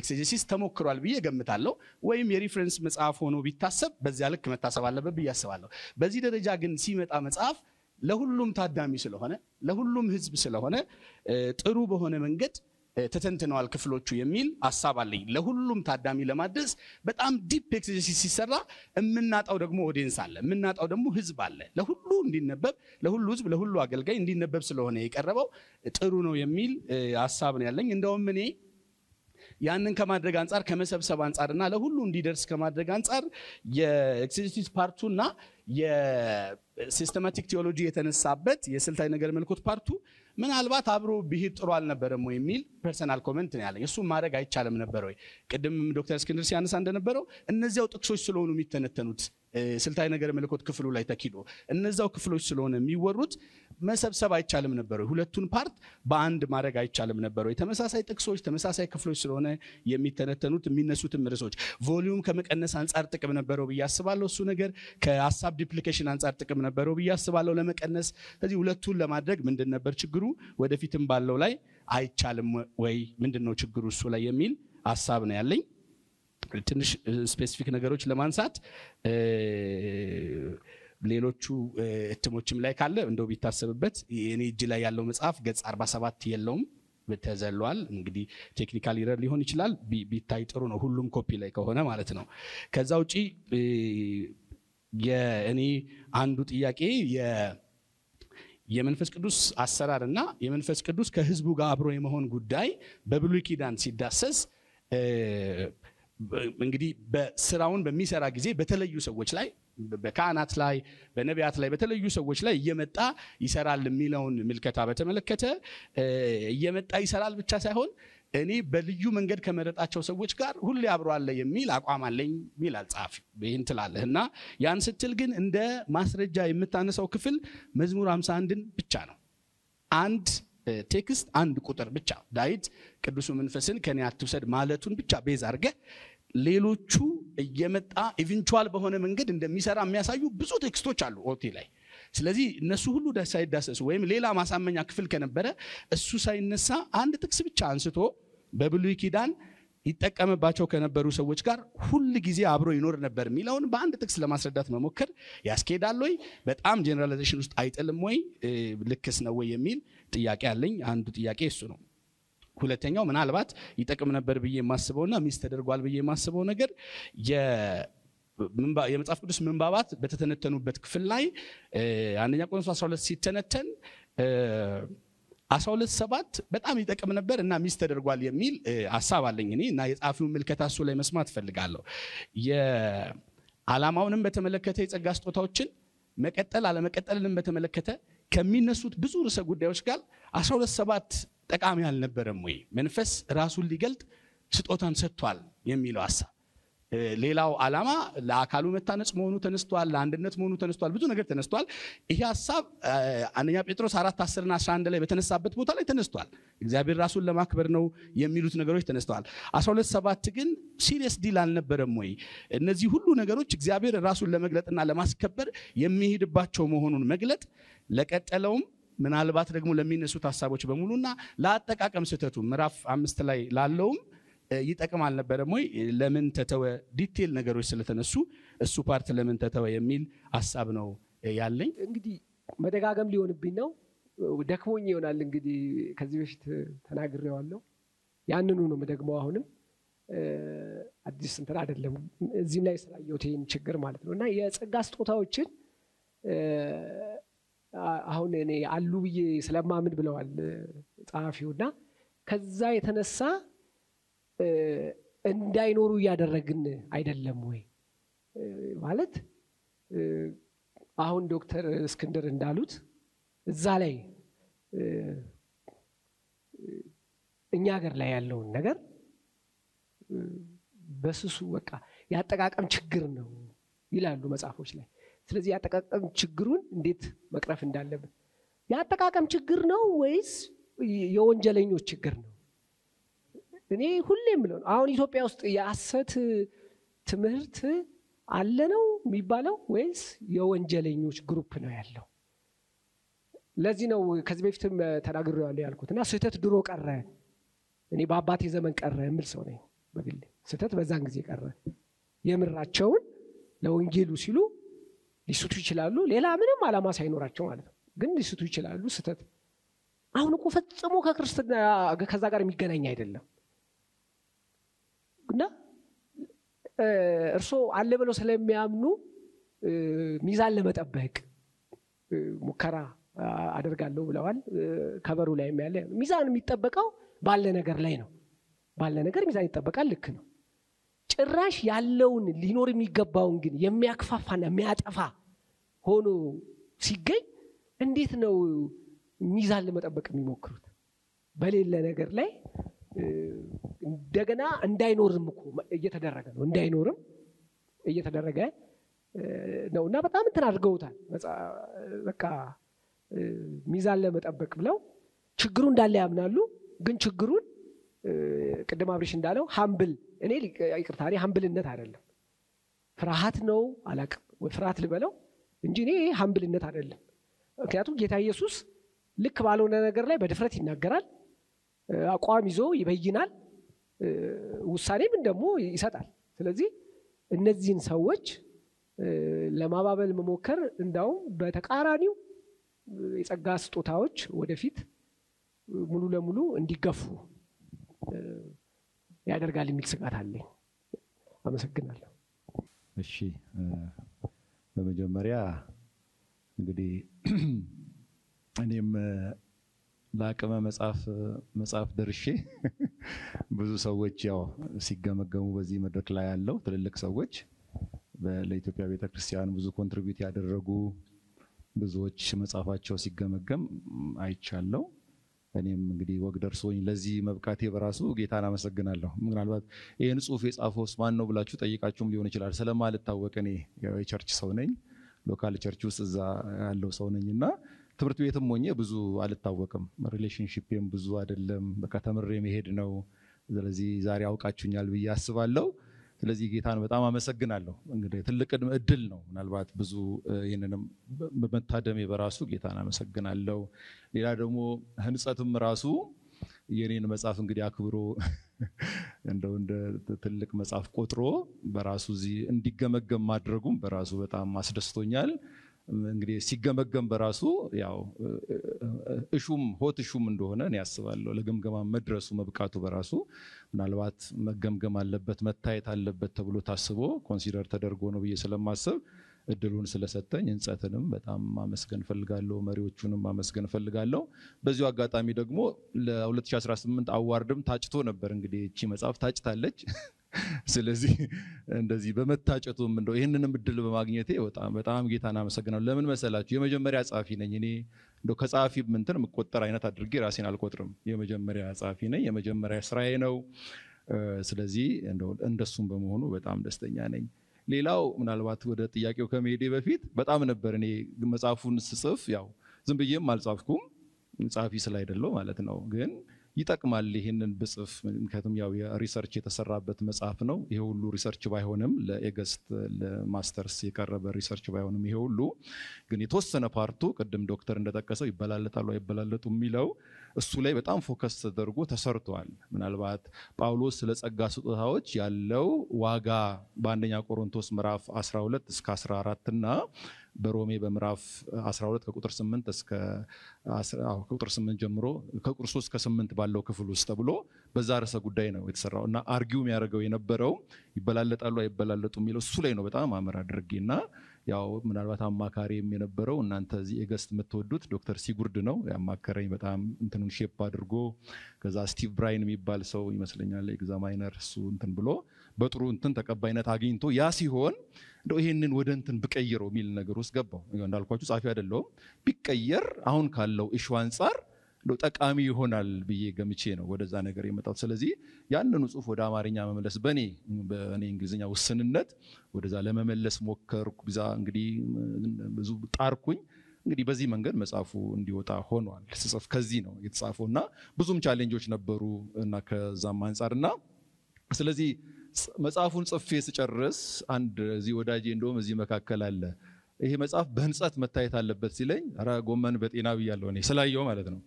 [SPEAKER 3] ኤክሴጀሲስ ተሞክሯል ብዬ እገምታለሁ። ወይም የሪፈረንስ መጽሐፍ ሆኖ ቢታሰብ በዚያ ልክ መታሰብ አለበት ብዬ አስባለሁ። በዚህ ደረጃ ግን ሲመጣ መጽሐፍ ለሁሉም ታዳሚ ስለሆነ ለሁሉም ህዝብ ስለሆነ ጥሩ በሆነ መንገድ ተተንትነዋል ክፍሎቹ የሚል ሐሳብ አለኝ። ለሁሉም ታዳሚ ለማድረስ በጣም ዲፕ ኤክሴጀሲስ ሲሰራ የምናጣው ደግሞ ኦዲየንስ አለ፣ የምናጣው ደግሞ ህዝብ አለ። ለሁሉ እንዲነበብ ለሁሉ ህዝብ ለሁሉ አገልጋይ እንዲነበብ ስለሆነ የቀረበው ጥሩ ነው የሚል ሐሳብ ነው ያለኝ። እንደውም እኔ ያንን ከማድረግ አንፃር ከመሰብሰብ አንፃርና ለሁሉ እንዲደርስ ከማድረግ አንፃር የኤክሴጀሲስ ፓርቱና የሲስተማቲክ ቲዮሎጂ የተነሳበት የስልታዊ ነገር መልኮት ፓርቱ ምናልባት አብሮ ቢሄድ ጥሩ አልነበረም ወይ የሚል ፐርሰናል ኮሜንት ነው ያለኝ። እሱም ማድረግ አይቻልም ነበር ወይ? ቅድም ዶክተር እስክንድር ሲያነሳ እንደነበረው እነዚያው ጥቅሶች ስለሆኑ የሚተነተኑት ስልታዊ ነገር መልኮት ክፍሉ ላይ ተኪዶ እነዚያው ክፍሎች ስለሆነ የሚወሩት መሰብሰብ አይቻልም ነበር ወይ? ሁለቱን ፓርት በአንድ ማድረግ አይቻልም ነበር ወይ? ተመሳሳይ ጥቅሶች ተመሳሳይ ክፍሎች ስለሆነ የሚተነተኑት የሚነሱትም ርዕሶች ቮሊዩም ከመቀነስ አንፃር ጥቅም ነበረው ብዬ አስባለሁ። እሱ ነገር ከሐሳብ ዲፕሊኬሽን አንፃር ጥቅም ነበረው ብዬ አስባለሁ ለመቀነስ። ስለዚህ ሁለቱን ለማድረግ ምንድን ነበር ችግሩ? ወደፊትም ባለው ላይ አይቻልም ወይ? ምንድነው ችግሩ እሱ ላይ የሚል ሐሳብ ነው ያለኝ። ትንሽ ስፔሲፊክ ነገሮች ለማንሳት ሌሎቹ እትሞችም ላይ ካለ እንደው ቢታሰብበት። የኔ እጅ ላይ ያለው መጽሐፍ ገጽ 47 የለውም ተዘሏል። እንግዲህ ቴክኒካል ኢረር ሊሆን ይችላል። ቢታይ ጥሩ ነው ሁሉም ኮፒ ላይ ከሆነ ማለት ነው። ከዛ ውጪ የእኔ አንዱ ጥያቄ የመንፈስ ቅዱስ አሰራርና የመንፈስ ቅዱስ ከህዝቡ ጋር አብሮ የመሆን ጉዳይ በብሉይ ኪዳን ሲዳሰስ እንግዲህ በስራውን በሚሰራ ጊዜ በተለዩ ሰዎች ላይ በካህናት ላይ በነቢያት ላይ በተለዩ ሰዎች ላይ እየመጣ ይሰራል የሚለውን ምልከታ በተመለከተ እየመጣ ይሰራል ብቻ ሳይሆን እኔ በልዩ መንገድ ከመረጣቸው ሰዎች ጋር ሁሌ አብሮ አለ የሚል አቋም አለኝ ይላል ጸሐፊው። ይህን ትላለህና ያን ስትል ግን እንደ ማስረጃ የምታነሳው ክፍል መዝሙር 51ን ብቻ ነው። አንድ ቴክስት አንድ ቁጥር ብቻ ዳዊት ቅዱሱ መንፈስን ከኔ አትውሰድ ማለቱን ብቻ ቤዝ አድርገህ ሌሎቹ እየመጣ ኢቨንቹዋል በሆነ መንገድ እንደሚሰራ የሚያሳዩ ብዙ ቴክስቶች አሉ ኦቲ ላይ። ስለዚህ እነሱ ሁሉ ሳይዳሰሱ ወይም ሌላ ማሳመኛ ክፍል ከነበረ እሱ ሳይነሳ አንድ ጥቅስ ብቻ አንስቶ በብሉይ ኪዳን ይጠቀምባቸው ከነበሩ ሰዎች ጋር ሁሉ ጊዜ አብሮ ይኖር ነበር የሚለውን በአንድ ጥቅስ ለማስረዳት መሞከር ያስኬዳል ወይ? በጣም ጀነራላይዜሽን ውስጥ አይጥልም ወይ? ልክስ ነው ወይ የሚል ጥያቄ አለኝ። አንዱ ጥያቄ እሱ ነው። ሁለተኛው ምናልባት ይጠቅም ነበር ብዬ የማስበውና ሚስ ተደርጓል ብዬ የማስበው ነገር የመጽሐፍ ቅዱስ ምንባባት በተተነተኑበት ክፍል ላይ አንደኛ ቆሮንቶስ 12 ሲተነተን 12:7 በጣም ይጠቅም ነበር እና ሚስ ተደርጓል የሚል ሐሳብ አለኝ እኔ እና የጻፊውን ምልከታ እሱ ላይ መስማት ፈልጋለሁ። የዓላማውንም በተመለከተ የጸጋ ስጦታዎችን መቀጠል አለመቀጠልንም በተመለከተ ከሚነሱት ብዙ ርዕሰ ጉዳዮች ጋር 12:7 ጠቃሚ አልነበረም ወይ? መንፈስ ራሱን ሊገልጥ ስጦታን ሰጥቷል የሚለው ሐሳብ ሌላው ዓላማ ለአካሉ መታነጽ መሆኑ ተነስቷል፣ ለአንድነት መሆኑ ተነስቷል፣ ብዙ ነገር ተነስቷል። ይሄ ሐሳብ አንደኛ ጴጥሮስ 4:10 እና 11 ላይ በተነሳበት ቦታ ላይ ተነስቷል። እግዚአብሔር ራሱን ለማክበር ነው የሚሉት ነገሮች ተነስተዋል። 12:7 ግን ሲሪየስ ዲል አልነበረም ወይ? እነዚህ ሁሉ ነገሮች እግዚአብሔር ራሱን ለመግለጥና ለማስከበር የሚሄድባቸው መሆኑን መግለጥ ለቀጠለውም ምናልባት ደግሞ ለሚነሱት ሐሳቦች በሙሉና ለአጠቃቀም ስህተቱ ምዕራፍ 5 ላይ ላለውም ይጠቅም አልነበረም ወይ? ለምን ተተወ? ዲቴል ነገሮች ስለተነሱ እሱ ፓርት ለምን ተተወ የሚል ሐሳብ ነው ያለኝ።
[SPEAKER 4] እንግዲህ መደጋገም ሊሆንብኝ ነው፣ ደክሞኝ ይሆናል። እንግዲህ ከዚህ በፊት ተናግሬዋለሁ፣ ያንኑ ነው የምደግመው። አሁንም አዲስ እንትን አይደለም፣ እዚህም ላይ ስላየሁት ይሄን ችግር ማለት ነው። እና የጸጋ ስጦታዎችን አሁን እኔ አሉ ብዬ ስለማምን ብለዋል ጸሐፊውና ከዛ የተነሳ እንዳይኖሩ እያደረግን አይደለም ወይ ማለት አሁን ዶክተር እስክንድር እንዳሉት እዛ ላይ እኛ ሀገር ላይ ያለውን ነገር በስሱ በቃ ያጠቃቀም ችግር ነው ይላሉ መጽሐፎች ላይ። ስለዚህ ያጠቃቀም ችግሩን እንዴት መቅረፍ እንዳለብን ያጠቃቀም ችግር ነው ወይስ የወንጀለኞች ችግር ነው? እኔ ሁሌም ብለው አሁን ኢትዮጵያ ውስጥ የሐሰት ትምህርት አለ ነው የሚባለው ወይስ የወንጀለኞች ግሩፕ ነው ያለው? ለዚህ ነው ከዚህ በፊትም ተናግሬዋለሁ ያልኩትና ስህተት ድሮ ቀረ፣ እኔ በአባቴ ዘመን ቀረ የምል ሰው ነኝ በግሌ። ስህተት በዛን ጊዜ ቀረ። የምራቸውን ለወንጌሉ ሲሉ ሊስቱ ይችላሉ፣ ሌላ ምንም ዓላማ ሳይኖራቸው ማለት ነው፣ ግን ሊስቱ ይችላሉ። ስህተት አሁን እኮ ፈጽሞ ከክርስትና ከዛ ጋር የሚገናኝ አይደለም። እና እርሶ አለ ብለው ስለሚያምኑ ሚዛን ለመጠበቅ ሙከራ አደርጋለሁ ብለዋል። ከበሩ ላይ ያለ ሚዛን የሚጠበቀው ባለ ነገር ላይ ነው። ባለ ነገር ሚዛን ይጠበቃል፣ ልክ ነው። ጭራሽ ያለውን ሊኖር የሚገባውን ግን የሚያክፋፋና የሚያጠፋ ሆኖ ሲገኝ እንዴት ነው ሚዛን ለመጠበቅ የሚሞክሩት? በሌለ ነገር ላይ እንደገና እንዳይኖርም እኮ እየተደረገ ነው፣ እንዳይኖርም እየተደረገ ነውና በጣም እንትን አድርገውታል። በቃ ሚዛን ለመጠበቅ ብለው ችግሩ እንዳለ ያምናሉ። ግን ችግሩን ቅድም አብሪሽ እንዳለው ሃምብል እኔ ይቅርታ ሃምብልነት አይደለም ፍርሃት ነው አላቅም ወይ ፍርሃት ልበለው እንጂ እኔ ሃምብልነት አይደለም። ምክንያቱም ጌታ ኢየሱስ ልክ ባልሆነ ነገር ላይ በድፍረት ይናገራል፣ አቋም ይዞ ይበይናል፣ ውሳኔም ደግሞ ይሰጣል። ስለዚህ እነዚህን ሰዎች ለማባበል መሞከር እንዳውም በተቃራኒው የጸጋ ስጦታዎች ወደፊት ሙሉ ለሙሉ እንዲገፉ ያደርጋል የሚል ስጋት አለኝ። አመሰግናለሁ።
[SPEAKER 5] እሺ በመጀመሪያ እንግዲህ እኔም ለአቅመ መጽሐፍ ደርሼ ብዙ ሰዎች ያው ሲገመገሙ በዚህ መድረክ ላይ ያለው ትልልቅ ሰዎች ለኢትዮጵያ ቤተክርስቲያን ብዙ ኮንትሪቢዩት ያደረጉ ብዙዎች መጽሐፋቸው ሲገመገም አይቻለው። እኔም እንግዲህ ወግ ደርሶኝ ለዚህ መብቃቴ በራሱ ጌታን አመሰግናለሁ። ምናልባት ይሄን ጽሁፍ የጻፈውስ ማን ነው ብላችሁ ጠይቃችሁም ሊሆን ይችላል። ስለማልታወቅ እኔ የቸርች ሰው ነኝ፣ ሎካል ቸርች ውስጥ እዛ ያለው ሰው ነኝና ትምህርት ቤትም ሆኜ ብዙ አልታወቅም። ሪሌሽንሺፕም ብዙ አይደለም፣ በቃ ተምሬ መሄድ ነው። ስለዚህ ዛሬ አውቃችሁኛል ብዬ አስባለሁ። ስለዚህ ጌታን በጣም አመሰግናለሁ። እንግዲህ ትልቅ እድል ነው። ምናልባት ብዙ ይሄንንም በመታደሜ በራሱ ጌታን አመሰግናለሁ። ሌላ ደግሞ ህንጸትም ራሱ የኔን መጽሐፍ እንግዲህ አክብሮ እንደው እንደ ትልቅ መጽሐፍ ቆጥሮ በራሱ እዚህ እንዲገመገም ማድረጉም በራሱ በጣም አስደስቶኛል። እንግዲህ ሲገመገም በራሱ ያው ሆት ሹም እንደሆነ እኔ ያስባለሁ። ለግምገማ መድረሱ መብቃቱ በራሱ ምናልባት መገምገም አለበት መታየት አለበት ተብሎ ታስቦ ኮንሲደር ተደርጎ ነው ብዬ ስለማስብ እድሉን ስለሰጠኝ ህንጸትንም በጣም ማመስገን ፈልጋለሁ፣ መሪዎቹንም ማመስገን ፈልጋለሁ። በዚሁ አጋጣሚ ደግሞ ለ2018 አዋርድም ታጭቶ ነበር። እንግዲህ እቺ መጽሐፍ ታጭታለች። ስለዚህ እንደዚህ በመታጨቱም እንደው ይሄንንም እድል በማግኘቴ በጣም ጌታን አመሰግናለሁ። ለምን መሰላችሁ? የመጀመሪያ ጻፊ ነኝ እኔ። እንደው ከጻፊ እንትን መቆጠር አይነት አድርጌ ራሴን አልቆጥርም። የመጀመሪያ ጻፊ ነኝ። የመጀመሪያ ስራዬ ነው። ስለዚህ እንደሱም በመሆኑ በጣም ደስተኛ ነኝ። ሌላው ምናልባት ወደ ጥያቄው ከመሄዴ በፊት በጣም ነበር እኔ መጽሐፉን ስጽፍ ያው ዝም ብዬም አልጻፍኩም ጻፊ ስላይደለው ማለት ነው ግን ይጠቅማል ይሄንን ብጽፍ ምክንያቱም ያው የሪሰርች የተሰራበት መጽሐፍ ነው ይሄ ሁሉ ሪሰርች ባይሆንም ለኤገስት ለማስተርስ የቀረበ ሪሰርች ባይሆንም ይሄ ሁሉ ግን የተወሰነ ፓርቱ ቅድም ዶክተር እንደጠቀሰው ይበላለጣሉ አይበላለጡ የሚለው እሱ ላይ በጣም ፎከስ ተደርጎ ተሰርቷል። ምናልባት ጳውሎስ ስለ ጸጋ ስጦታዎች ያለው ዋጋ በአንደኛ ቆሮንቶስ ምዕራፍ 12 እስከ 14 እና በሮሜ በምዕራፍ 12 ከቁጥር 8 እስከ ከቁጥር 8 ጀምሮ ከቁጥር 3 እስከ 8 ባለው ክፍል ውስጥ ተብሎ በዛ ርዕሰ ጉዳይ ነው የተሰራው እና አርጊው የሚያደርገው የነበረው ይበላለጣሉ አይበላለጡ የሚለው እሱ ላይ ነው በጣም አመራ አድርጌና ያው ምናልባት አማካሪም የነበረው እናንተ እዚህ ኤገስት የምትወዱት ዶክተር ሲጉርድ ነው ያማከረኝ በጣም እንትኑን ሼፕ አድርጎ ከዛ ስቲቭ ብራይን የሚባል ሰው ይመስለኛል ኤግዛማይነር እሱ እንትን ብሎ በጥሩ እንትን ተቀባይነት አግኝቶ ያ ሲሆን እንደው ይሄንን ወደ እንትን ብቀይረው የሚል ነገር ውስጥ ገባው እንዳልኳችሁ ጻፊ አይደለም ቢቀየር አሁን ካለው ኢሹ አንፃር እንደው ጠቃሚ ይሆናል ብዬ ገምቼ ነው ወደዛ ነገር የመጣው። ስለዚህ ያንኑ ጽሁፍ ወደ አማርኛ መመለስ በኔ እንግሊዝኛ ውስንነት ወደዛ ለመመለስ ሞከርኩ። ቢዛ እንግዲህ ብዙ ጣርኩኝ። እንግዲህ በዚህ መንገድ መጽሐፉ እንዲወጣ ሆኗል። ስጽፍ ከዚህ ነው የተጻፈውና ብዙም ቻሌንጆች ነበሩ እና ከዛም አንፃርና ስለዚህ መጽሐፉን ጽፌ ስጨርስ አንድ እዚህ ወዳጄ እንደውም እዚህ መካከል አለ ይሄ መጽሐፍ በህንጸት መታየት አለበት ሲለኝ ኧረ ጎመን በጤና ብያለሁ እኔ ስላየው ማለት ነው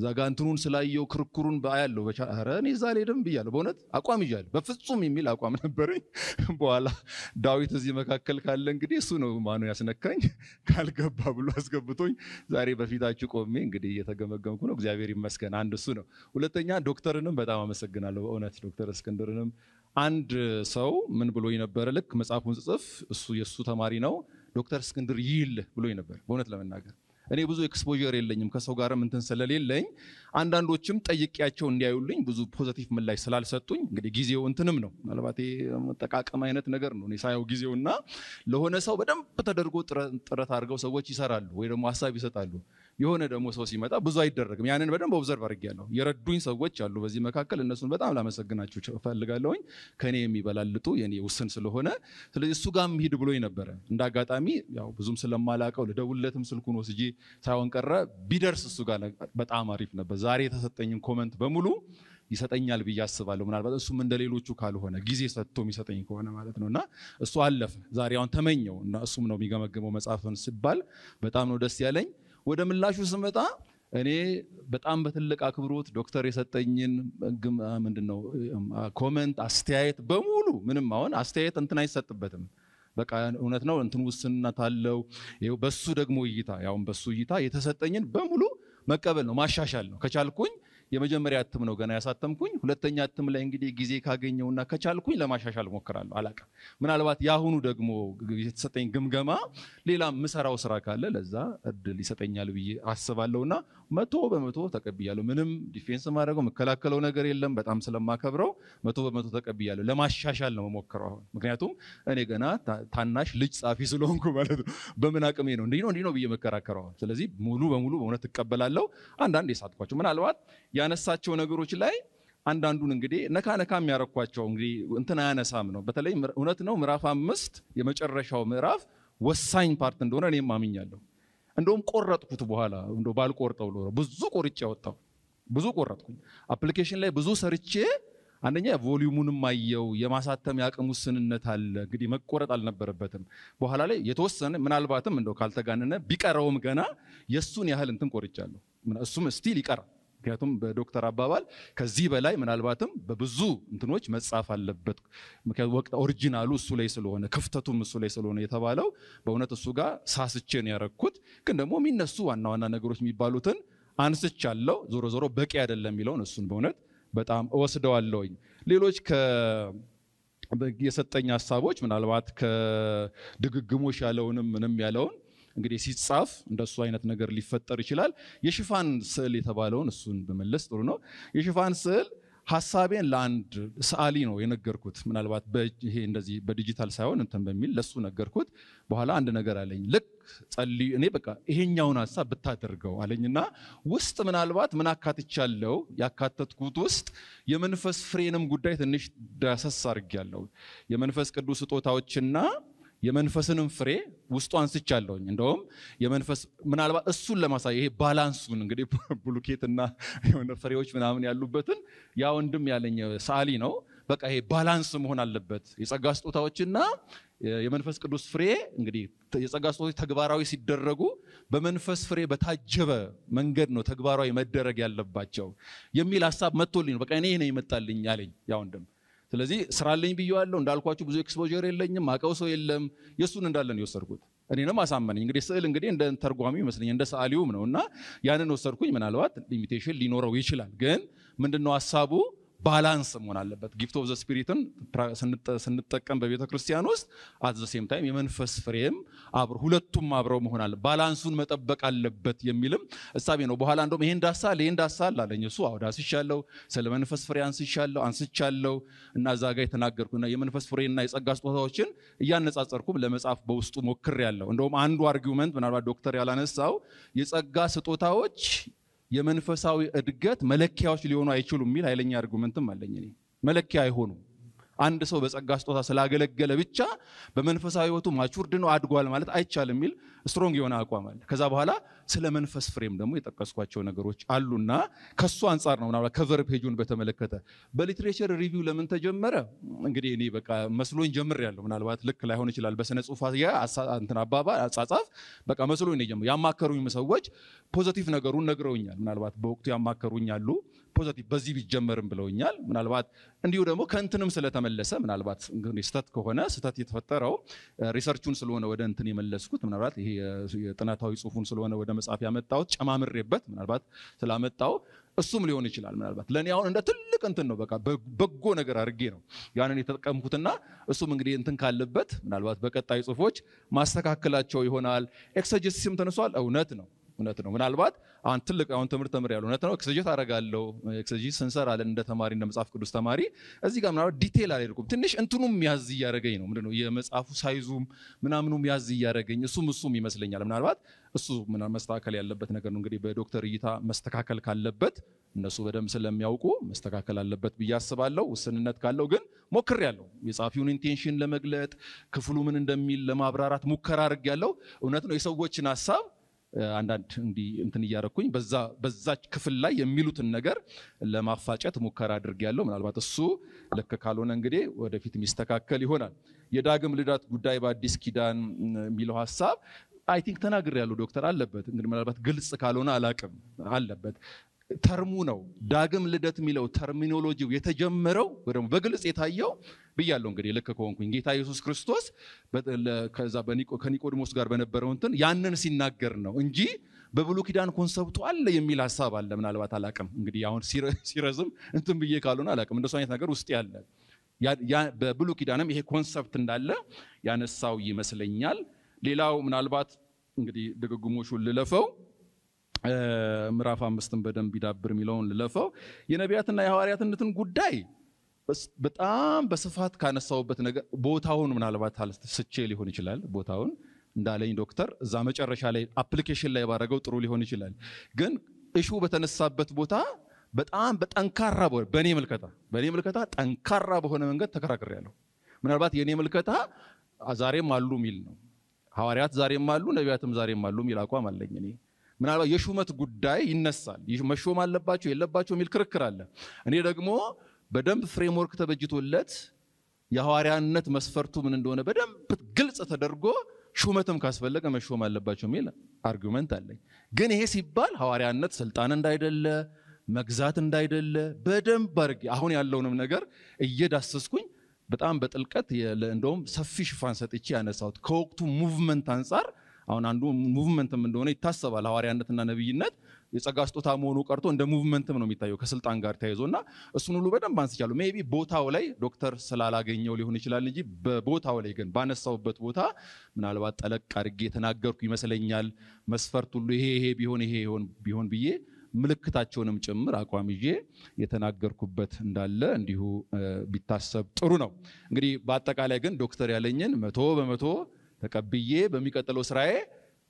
[SPEAKER 5] ዛጋ እንትኑን ስላየው ክርክሩን ባያለው ኧረ እኔ እዛ አልሄድም ብያለሁ በእውነት አቋም ይዣለሁ በፍጹም የሚል አቋም ነበረኝ። በኋላ ዳዊት እዚህ መካከል ካለ እንግዲህ እሱ ነው ማኑ ያስነካኝ ካልገባ ብሎ አስገብቶኝ ዛሬ በፊታችሁ ቆሜ እንግዲህ እየተገመገምኩ ነው። እግዚአብሔር ይመስገን። አንድ እሱ ነው። ሁለተኛ ዶክተርንም በጣም አመሰግናለሁ በእውነት ዶክተር እስክንድርንም አንድ ሰው ምን ብሎኝ ነበር ልክ መጽሐፉን ጽፍ እሱ የሱ ተማሪ ነው ዶክተር እስክንድር ይል ብሎኝ ነበር በእውነት ለመናገር እኔ ብዙ ኤክስፖዠር የለኝም ከሰው ጋርም እንትን ስለሌለኝ አንዳንዶችም ጠይቄያቸው እንዲያዩልኝ ብዙ ፖዚቲቭ ምላሽ ስላልሰጡኝ እንግዲህ ጊዜው እንትንም ነው ማለባቴ መጠቃቀም አይነት ነገር ነው እኔ ሳይው ጊዜውና ለሆነ ሰው በደንብ ተደርጎ ጥረት አድርገው ሰዎች ይሰራሉ ወይ ደግሞ ሐሳብ ይሰጣሉ የሆነ ደግሞ ሰው ሲመጣ ብዙ አይደረግም ያንን በደንብ ኦብዘርቭ አድርጌያለሁ የረዱኝ ሰዎች አሉ በዚህ መካከል እነሱን በጣም ላመሰግናቸው ፈልጋለሁኝ ከኔ የሚበላልጡ የኔ ውስን ስለሆነ ስለዚህ እሱ ጋርም ሂድ ብሎኝ ነበር እንዳጋጣሚ ያው ብዙም ስለማላቀው ለደውለትም ስልኩን ወስጄ ሳይሆን ቀረ ቢደርስ እሱ ጋር በጣም አሪፍ ነበር ዛሬ የተሰጠኝን ኮሜንት በሙሉ ይሰጠኛል ብዬ አስባለሁ ምናልባት እሱም እንደሌሎቹ ካልሆነ ጊዜ ሰጥቶ የሚሰጠኝ ከሆነ ማለት ነውና እሱ አለፈ ዛሬ አሁን ተመኘው እና እሱም ነው የሚገመገመው መጽሐፍን ሲባል በጣም ነው ደስ ያለኝ። ወደ ምላሹ ስመጣ እኔ በጣም በትልቅ አክብሮት ዶክተር የሰጠኝን ምንድነው ኮሜንት አስተያየት በሙሉ ምንም አሁን አስተያየት እንትን አይሰጥበትም በቃ እውነት ነው እንትን ውስንነት አለው ይሄው በሱ ደግሞ እይታ ያው በሱ እይታ የተሰጠኝን በሙሉ መቀበል ነው ማሻሻል ነው ከቻልኩኝ የመጀመሪያ እትም ነው ገና ያሳተምኩኝ ሁለተኛ እትም ላይ እንግዲህ ጊዜ ካገኘውና ከቻልኩኝ ለማሻሻል ሞክራለሁ አላቀ ምናልባት ያሁኑ ደግሞ የተሰጠኝ ግምገማ ሌላ ምሰራው ስራ ካለ ለዛ እድል ይሰጠኛል ብዬ አስባለሁና 100% ተቀብያለሁ ምንም ዲፌንስ ማድረገው መከላከለው ነገር የለም በጣም ስለማከብረው 100% ተቀብያለሁ ለማሻሻል ነው መሞከረው አሁን ምክንያቱም እኔ ገና ታናሽ ልጅ ጻፊ ስለሆንኩ ማለት ነው በምን አቅሜ ነው እንዲህ ነው ብዬ መከራከረው ስለዚህ ሙሉ በሙሉ በእውነት ተቀበላለሁ አንዳንድ የሳትኳቸው ምናልባት ያነሳቸው ነገሮች ላይ አንዳንዱን እንግዲህ ነካ የሚያረኳቸው እንግዲህ እንትና ያነሳም ነው በተለይ እውነት ነው ምዕራፍ 5 የመጨረሻው ምዕራፍ ወሳኝ ፓርት እንደሆነ እኔም አምኛለሁ እንደውም ቆረጥኩት በኋላ እንደው ባልቆርጠው ብዙ ቆርጬ ወጣው ብዙ ቆረጥኩኝ አፕሊኬሽን ላይ ብዙ ሰርቼ አንደኛ ቮሊዩሙንም ማየው የማሳተም ያቅም ውስንነት አለ እንግዲህ መቆረጥ አልነበረበትም በኋላ ላይ የተወሰነ ምናልባትም እንደው ካልተጋነነ ቢቀራውም ገና የሱን ያህል እንትን ቆርጫለሁ እሱም ስቲል ይቀራል ምክንያቱም በዶክተር አባባል ከዚህ በላይ ምናልባትም በብዙ እንትኖች መጻፍ አለበት ምክንያቱም ወቅት ኦሪጂናሉ እሱ ላይ ስለሆነ ክፍተቱም እሱ ላይ ስለሆነ የተባለው በእውነት እሱ ጋር ሳስቼን ያረኩት ግን ደግሞ የሚነሱ ዋና ነገሮች የሚባሉትን አንስቻለሁ ዞሮ በቂ አይደለም የሚለውን እሱን በእውነት በጣም እወስደዋለሁኝ ሌሎች የሰጠኝ ሐሳቦች ምናልባት ከድግግሞሽ ያለውንም ምንም ያለውን እንግዲህ ሲጻፍ እንደሱ አይነት ነገር ሊፈጠር ይችላል የሽፋን ስዕል የተባለውን እሱን በመለስ ጥሩ ነው የሽፋን ስዕል ሐሳቤን ለአንድ ሰዓሊ ነው የነገርኩት። ምናልባት ይሄ እንደዚህ በዲጂታል ሳይሆን እንትን በሚል ለሱ ነገርኩት። በኋላ አንድ ነገር አለኝ። ልክ ጸልይ እኔ በቃ ይሄኛውን ሐሳብ ብታደርገው አለኝና ውስጥ ምናልባት ምን አካትቻለሁ ያካተትኩት ውስጥ የመንፈስ ፍሬንም ጉዳይ ትንሽ ዳሰስ አድርጌያለሁ። የመንፈስ ቅዱስ ስጦታዎችና የመንፈስንም ፍሬ ውስጡ አንስቻለሁኝ። እንደውም የመንፈስ ምናልባት እሱን ለማሳየት ይሄ ባላንሱን እንግዲህ ብሉኬትና የሆነ ፍሬዎች ምናምን ያሉበትን ያ ወንድም ያለኝ ሰዓሊ ነው። በቃ ይሄ ባላንስ መሆን አለበት። የጸጋ ስጦታዎችና የመንፈስ ቅዱስ ፍሬ እንግዲህ የጸጋ ስጦታዎች ተግባራዊ ሲደረጉ በመንፈስ ፍሬ በታጀበ መንገድ ነው ተግባራዊ መደረግ ያለባቸው የሚል ሐሳብ መጥቶልኝ ነው። በቃ እኔ ነኝ ይመጣልኝ ያለኝ ያ ወንድም። ስለዚህ ስራልኝ ብየዋለሁ። እንዳልኳችሁ ብዙ ኤክስፖዠር የለኝም፣ አቀው ሰው የለም። የሱን እንዳለን የወሰድኩት እኔንም አሳመነኝ። እንግዲህ ስዕል እንግዲህ እንደ ተርጓሚ ይመስለኛል እንደ ሰዓሊውም ነውና ያንን ወሰድኩኝ። ምናልባት ሊሚቴሽን ሊኖረው ይችላል፣ ግን ምንድነው ሐሳቡ ባላንስ መሆን አለበት። ጊፍት ኦፍ ዘ ስፒሪትን ስንጠቀም በቤተ ክርስቲያን ውስጥ አት ዘ ሴም ታይም የመንፈስ ፍሬም አብሮ ሁለቱም አብረው መሆን አለ፣ ባላንሱን መጠበቅ አለበት የሚልም እሳቤ ነው። በኋላ እንደውም ይሄን ዳሳል አለኝ እሱ። አዎ ዳስሻለሁ፣ ስለ መንፈስ ፍሬ አንስቻለሁ እና እዛ ጋር የተናገርኩና የመንፈስ ፍሬና የጸጋ ስጦታዎችን እያነጻጸርኩም ለመጻፍ በውስጡ ሞክሬያለሁ። እንደውም አንዱ አርጊውመንት ምናልባት ዶክተር ያላነሳው የጸጋ ስጦታዎች የመንፈሳዊ እድገት መለኪያዎች ሊሆኑ አይችሉም የሚል ኃይለኛ አርጉመንትም አለኝ። እኔ መለኪያ አይሆኑም። አንድ ሰው በጸጋ ስጦታ ስላገለገለ ብቻ በመንፈሳዊ ህይወቱ ማቹርድ ነው አድጓል ማለት አይቻልም የሚል ስትሮንግ የሆነ አቋም አለ። ከዛ በኋላ ስለ መንፈስ ፍሬም ደግሞ የጠቀስኳቸው ነገሮች አሉና ከሱ አንፃር ነው ምናልባት ከቨር ፔጁን በተመለከተ በሊትሬቸር ሪቪው ለምን ተጀመረ እንግዲህ እኔ በቃ መስሎኝ ጀምሬያለሁ። ምናልባት ልክ ላይሆን ይችላል በስነ ጽሁፍ እንትን አባባል አጻጻፍ በቃ መስሎኝ ነው ጀምሬ። ያማከሩኝ ሰዎች ፖዚቲቭ ነገሩን ነግረውኛል። ምናልባት በወቅቱ ያማከሩኝ አሉ ፖዚቲቭ በዚህ ቢጀመርም ብለውኛል። ምናልባት እንዲሁ ደግሞ ከእንትንም ስለተመለሰ ምናልባት እንግዲህ ስተት ከሆነ ስተት የተፈጠረው ሪሰርቹን ስለሆነ ወደ እንትን የመለስኩት ምናልባት ይሄ የጥናታዊ ጽሁፉን ስለሆነ ወደ መጻፍ ያመጣሁት ጨማምሬበት ምናልባት ስላመጣው እሱም ሊሆን ይችላል። ምናልባት ለኔ አሁን እንደ ትልቅ እንትን ነው በቃ በጎ ነገር አድርጌ ነው ያንን የተጠቀምኩትና እሱም እንግዲህ እንትን ካለበት ምናልባት በቀጣይ ጽሁፎች ማስተካከላቸው ይሆናል። ኤክሰጀሲስም ተነሷል። እውነት ነው። ምናልባት ትልቅ ትምህርት ተምሬያለሁ። እውነት ነው። ኤክሰጀት አደርጋለሁ። ኤክሰጀሲስ እንሰራለን እንደ ተማሪ እንደ መጽሐፍ ቅዱስ ተማሪ። እዚህ ጋር ምናልባት ዲቴል አልሄድኩም። ትንሽ እንትኑም ያዝ እያደረገኝ ነው። ምንድነው የመጽሐፉ ሳይዙም ምናምኑም ያዝ እያደረገኝ እሱም ይመስለኛል። ምናልባት እሱ መስተካከል ያለበት ነገር ነው። እንግዲህ በዶክተር እይታ መስተካከል ካለበት እነሱ በደንብ ስለሚያውቁ መስተካከል አለበት ብዬ አስባለሁ። ውስንነት ካለው ግን ሞክሬያለሁ። የጻፊውን ኢንቴንሽን ለመግለጥ ክፍሉ ምን እንደሚል ለማብራራት ሙከራ አድርጌያለሁ። እውነት ነው። የሰዎችን ሐሳብ አንዳንድ እንትን እያረኩኝ በዛች ክፍል ላይ የሚሉትን ነገር ለማፋጨት ሙከራ አድርጌያለሁ። ምናልባት እሱ ልክ ካልሆነ እንግዲህ ወደፊት የሚስተካከል ይሆናል። የዳግም ልደት ጉዳይ በአዲስ ኪዳን የሚለው ሐሳብ አይ ቲንክ ተናግሬያለሁ። ዶክተር አለበት እንግዲህ ምናልባት ግልጽ ካልሆነ አላቅም አለበት ተርሙ ነው። ዳግም ልደት የሚለው ተርሚኖሎጂው የተጀመረው ወይም በግልጽ የታየው ብያለሁ። እንግዲህ ልክ ከሆንኩኝ ጌታ ኢየሱስ ክርስቶስ ከዛ ከኒቆዲሞስ ጋር በነበረው እንትን ያንን ሲናገር ነው እንጂ በብሉይ ኪዳን ኮንሰፕቱ አለ የሚል ሐሳብ አለ። ምናልባት አላቅም እንግዲህ አሁን ሲረዝም እንትን ብዬ ካልሆነ አላቅም። እንደሱ አይነት ነገር ውስጥ ያለ በብሉይ ኪዳንም ይሄ ኮንሰፕት እንዳለ ያነሳው ይመስለኛል። ሌላው ምናልባት እንግዲህ ድግግሞሹን ልለፈው ምዕራፍ 5ን በደንብ ይዳብር የሚለውን ልለፈው። የነቢያትና የሐዋርያትነትን ጉዳይ በጣም በስፋት ካነሳውበት ነገር ቦታውን ምናልባት ስቼ ሊሆን ይችላል። ቦታውን እንዳለኝ ዶክተር እዛ መጨረሻ ላይ አፕሊኬሽን ላይ ባረገው ጥሩ ሊሆን ይችላል። ግን እሹ በተነሳበት ቦታ በጣም በጠንካራ በኔ ምልከታ ጠንካራ በሆነ መንገድ ተከራክሬያለሁ። ምናልባት የኔ ምልከታ ዛሬም አሉ ሚል ነው። ሐዋርያት ዛሬም አሉ፣ ነቢያትም ዛሬም አሉ ሚል አቋም አለኝ እኔ። ምናልባት የሹመት ጉዳይ ይነሳል። መሾም አለባቸው የለባቸው የሚል ክርክር አለ። እኔ ደግሞ በደንብ ፍሬምወርክ ተበጅቶለት የሐዋርያነት መስፈርቱ ምን እንደሆነ በደንብ ግልጽ ተደርጎ ሹመትም ካስፈለገ መሾም አለባቸው የሚል አርጉመንት አለኝ። ግን ይሄ ሲባል ሐዋርያነት ስልጣን እንዳይደለ መግዛት እንዳይደለ በደንብ አድርጌ አሁን ያለውንም ነገር እየዳሰስኩኝ በጣም በጥልቀት እንደውም ሰፊ ሽፋን ሰጥቼ ያነሳሁት ከወቅቱ ሙቭመንት አንፃር አሁን አንዱ ሙቭመንትም እንደሆነ ይታሰባል። ሐዋርያነትና ነብይነት የጸጋ ስጦታ መሆኑ ቀርቶ እንደ ሙቭመንትም ነው የሚታየው ከስልጣን ጋር ተያይዞና እሱን ሁሉ በደንብ አንስቻለሁ። ሜቢ ቦታው ላይ ዶክተር ስላላገኘው ሊሆን ይችላል እንጂ በቦታው ላይ ግን ባነሳውበት ቦታ ምናልባት ጠለቅ አድርጌ የተናገርኩ ይመስለኛል። መስፈርት ሁሉ ይሄ ቢሆን ብዬ ምልክታቸውንም ጭምር አቋም ይዤ የተናገርኩበት እንዳለ እንዲሁ ቢታሰብ ጥሩ ነው። እንግዲህ በአጠቃላይ ግን ዶክተር ያለኝን 100% ተቀብዬ በሚቀጥለው ስራዬ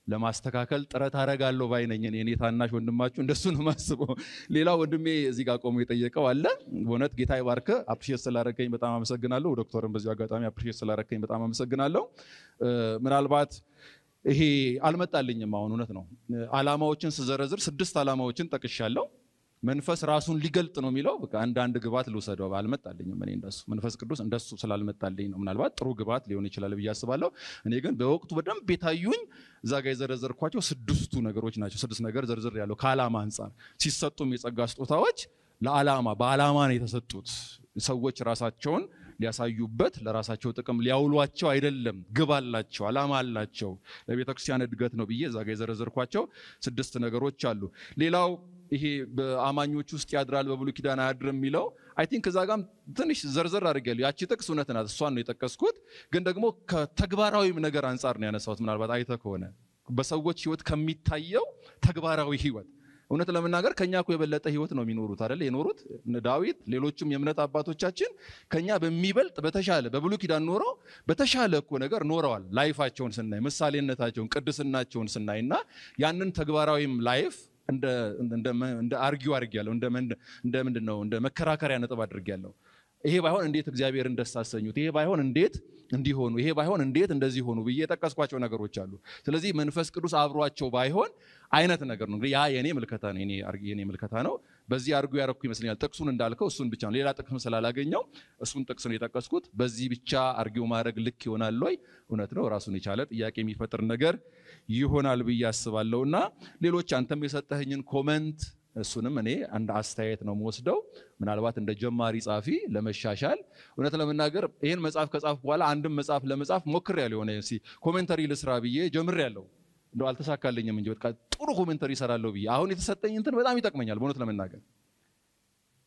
[SPEAKER 5] ለማስተካከል ጥረት አደርጋለሁ ባይነኝ እኔ ታናሽ ወንድማችሁ እንደሱ ነው ማስበው። ሌላ ወንድሜ እዚህ ጋር ቆሞ የጠየቀው አለ። በእውነት ጌታ ይባርክ። አፕሪሺየት ስላደረከኝ በጣም አመሰግናለሁ። ዶክተርም በዚህ አጋጣሚ አፕሪሺየት ስላደረከኝ በጣም አመሰግናለሁ። ምናልባት ይሄ አልመጣልኝም አሁን እውነት ነው። ዓላማዎችን ስዘረዝር 6 ዓላማዎችን ጠቅሻለሁ። መንፈስ ራሱን ሊገልጥ ነው የሚለው በቃ አንድ ግባት ልውሰደው አልመጣልኝም። እኔ እንደሱ መንፈስ ቅዱስ እንደሱ ስላልመጣልኝ ነው። ምናልባት ጥሩ ግባት ሊሆን ይችላል ብዬ አስባለሁ። እኔ ግን በወቅቱ በደንብ የታዩኝ እዛ ጋር የዘረዘርኳቸው 6 ነገሮች ናቸው። 6 ነገር ዘርዝር ያለው ከዓላማ አንፃር ሲሰጡም የጸጋ ስጦታዎች ለዓላማ በዓላማ ነው የተሰጡት። ሰዎች ራሳቸውን ሊያሳዩበት ለራሳቸው ጥቅም ሊያውሏቸው አይደለም። ግብ አላቸው፣ ዓላማ አላቸው። ለቤተክርስቲያን እድገት ነው ብዬ እዛ ጋር የዘረዘርኳቸው 6 ነገሮች አሉ። ሌላው ይሄ በአማኞች ውስጥ ያድራል በብሉይ ኪዳን አያድርም የሚለው አይ ቲንክ እዛ ጋርም ትንሽ ዘርዘር አድርጌያለሁ። ያቺ ጥቅስ እውነት ናት፣ እሷን ነው የጠቀስኩት። ግን ደግሞ ከተግባራዊም ነገር አንፃር ነው ያነሳሁት። ምናልባት አይተህ ከሆነ በሰዎች ህይወት ከሚታየው ተግባራዊ ህይወት እውነት ለመናገር ከኛ እኮ የበለጠ ህይወት ነው የሚኖሩት አይደል? የኖሩት እነ ዳዊት ሌሎችም የእምነት አባቶቻችን ከኛ በሚበልጥ በተሻለ በብሉይ ኪዳን ኖረው በተሻለ እኮ ነገር ኖረዋል። ላይፋቸውን ስናይ ምሳሌነታቸውን ቅድስናቸውን ስናይና ያንን ተግባራዊም ላይፍ እንደ አርጊው አድርጌያለሁ። እንደ ምንድነው እንደ መከራከሪያ ነጥብ አድርጌያለሁ። ይሄ ባይሆን እንዴት እግዚአብሔርን ደስ አሰኙት፣ ይሄ ባይሆን እንዴት እንዲሆኑ፣ ይሄ ባይሆን እንዴት እንደዚህ ሆኑ ብዬ የጠቀስኳቸው ነገሮች አሉ። ስለዚህ መንፈስ ቅዱስ አብሯቸው ባይሆን አይነት ነገር ነው። እንግዲህ ያ የኔ ምልከታ ነው፣ የኔ ምልከታ ነው። በዚህ አርጉ ያረኩ ይመስለኛል። ጥቅሱን እንዳልከው እሱን ብቻ ነው፣ ሌላ ጥቅስ ስላላገኘው እሱን ጥቅስ ነው የጠቀስኩት። በዚህ ብቻ አርጊው ማድረግ ልክ ይሆናል ወይ? እውነት ነው፣ ራሱን የቻለ ጥያቄ የሚፈጥር ነገር ይሆናል ብዬ አስባለሁና ሌሎች አንተም የሰጠኸኝን ኮመንት እሱንም እኔ አንድ አስተያየት ነው የምወስደው። ምናልባት እንደ ጀማሪ ጻፊ ለመሻሻል እውነት ለመናገር ይሄን መጽሐፍ ከጻፍኩ በኋላ አንድም መጽሐፍ ለመጻፍ ሞክሬያለሁ። የሆነ ኮሜንተሪ ልስራ ብዬ ጀምሬያለሁ። እንደው አልተሳካልኝም እንጂ በቃ ጥሩ ኮሜንተሪ እሰራለሁ ብዬ አሁን የተሰጠኝ እንትን በጣም ይጠቅመኛል። በእውነት ለመናገር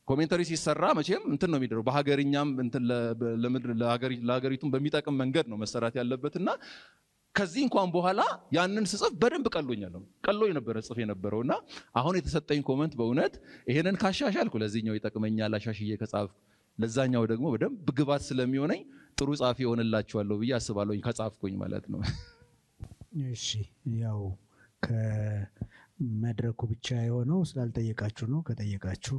[SPEAKER 5] ኮሜንተሪ ሲሰራ መቼም እንትን ነው የሚደረው በሀገርኛም እንትን ለሀገሪቱም በሚጠቅም መንገድ ነው መሰራት ያለበትና ከዚህ እንኳን በኋላ ያንን ስጽፍ በደንብ ቀሎኝ ነበር ጽፍ የነበረውና አሁን የተሰጠኝ ኮሜንት በእውነት ይሄንን ካሻሻልኩ ለዚህኛው ይጠቅመኛል፣ አሻሽዬ ከጻፍኩ ለዛኛው ደግሞ በደንብ ግባት ስለሚሆነኝ ጥሩ ጻፊ ሆነላችኋለሁ ብዬ አስባለሁኝ ከጻፍኩኝ ማለት ነው።
[SPEAKER 2] እሺ ያው ከመድረኩ ብቻ የሆነው ስላልጠየቃችሁ ነው። ከጠየቃችሁ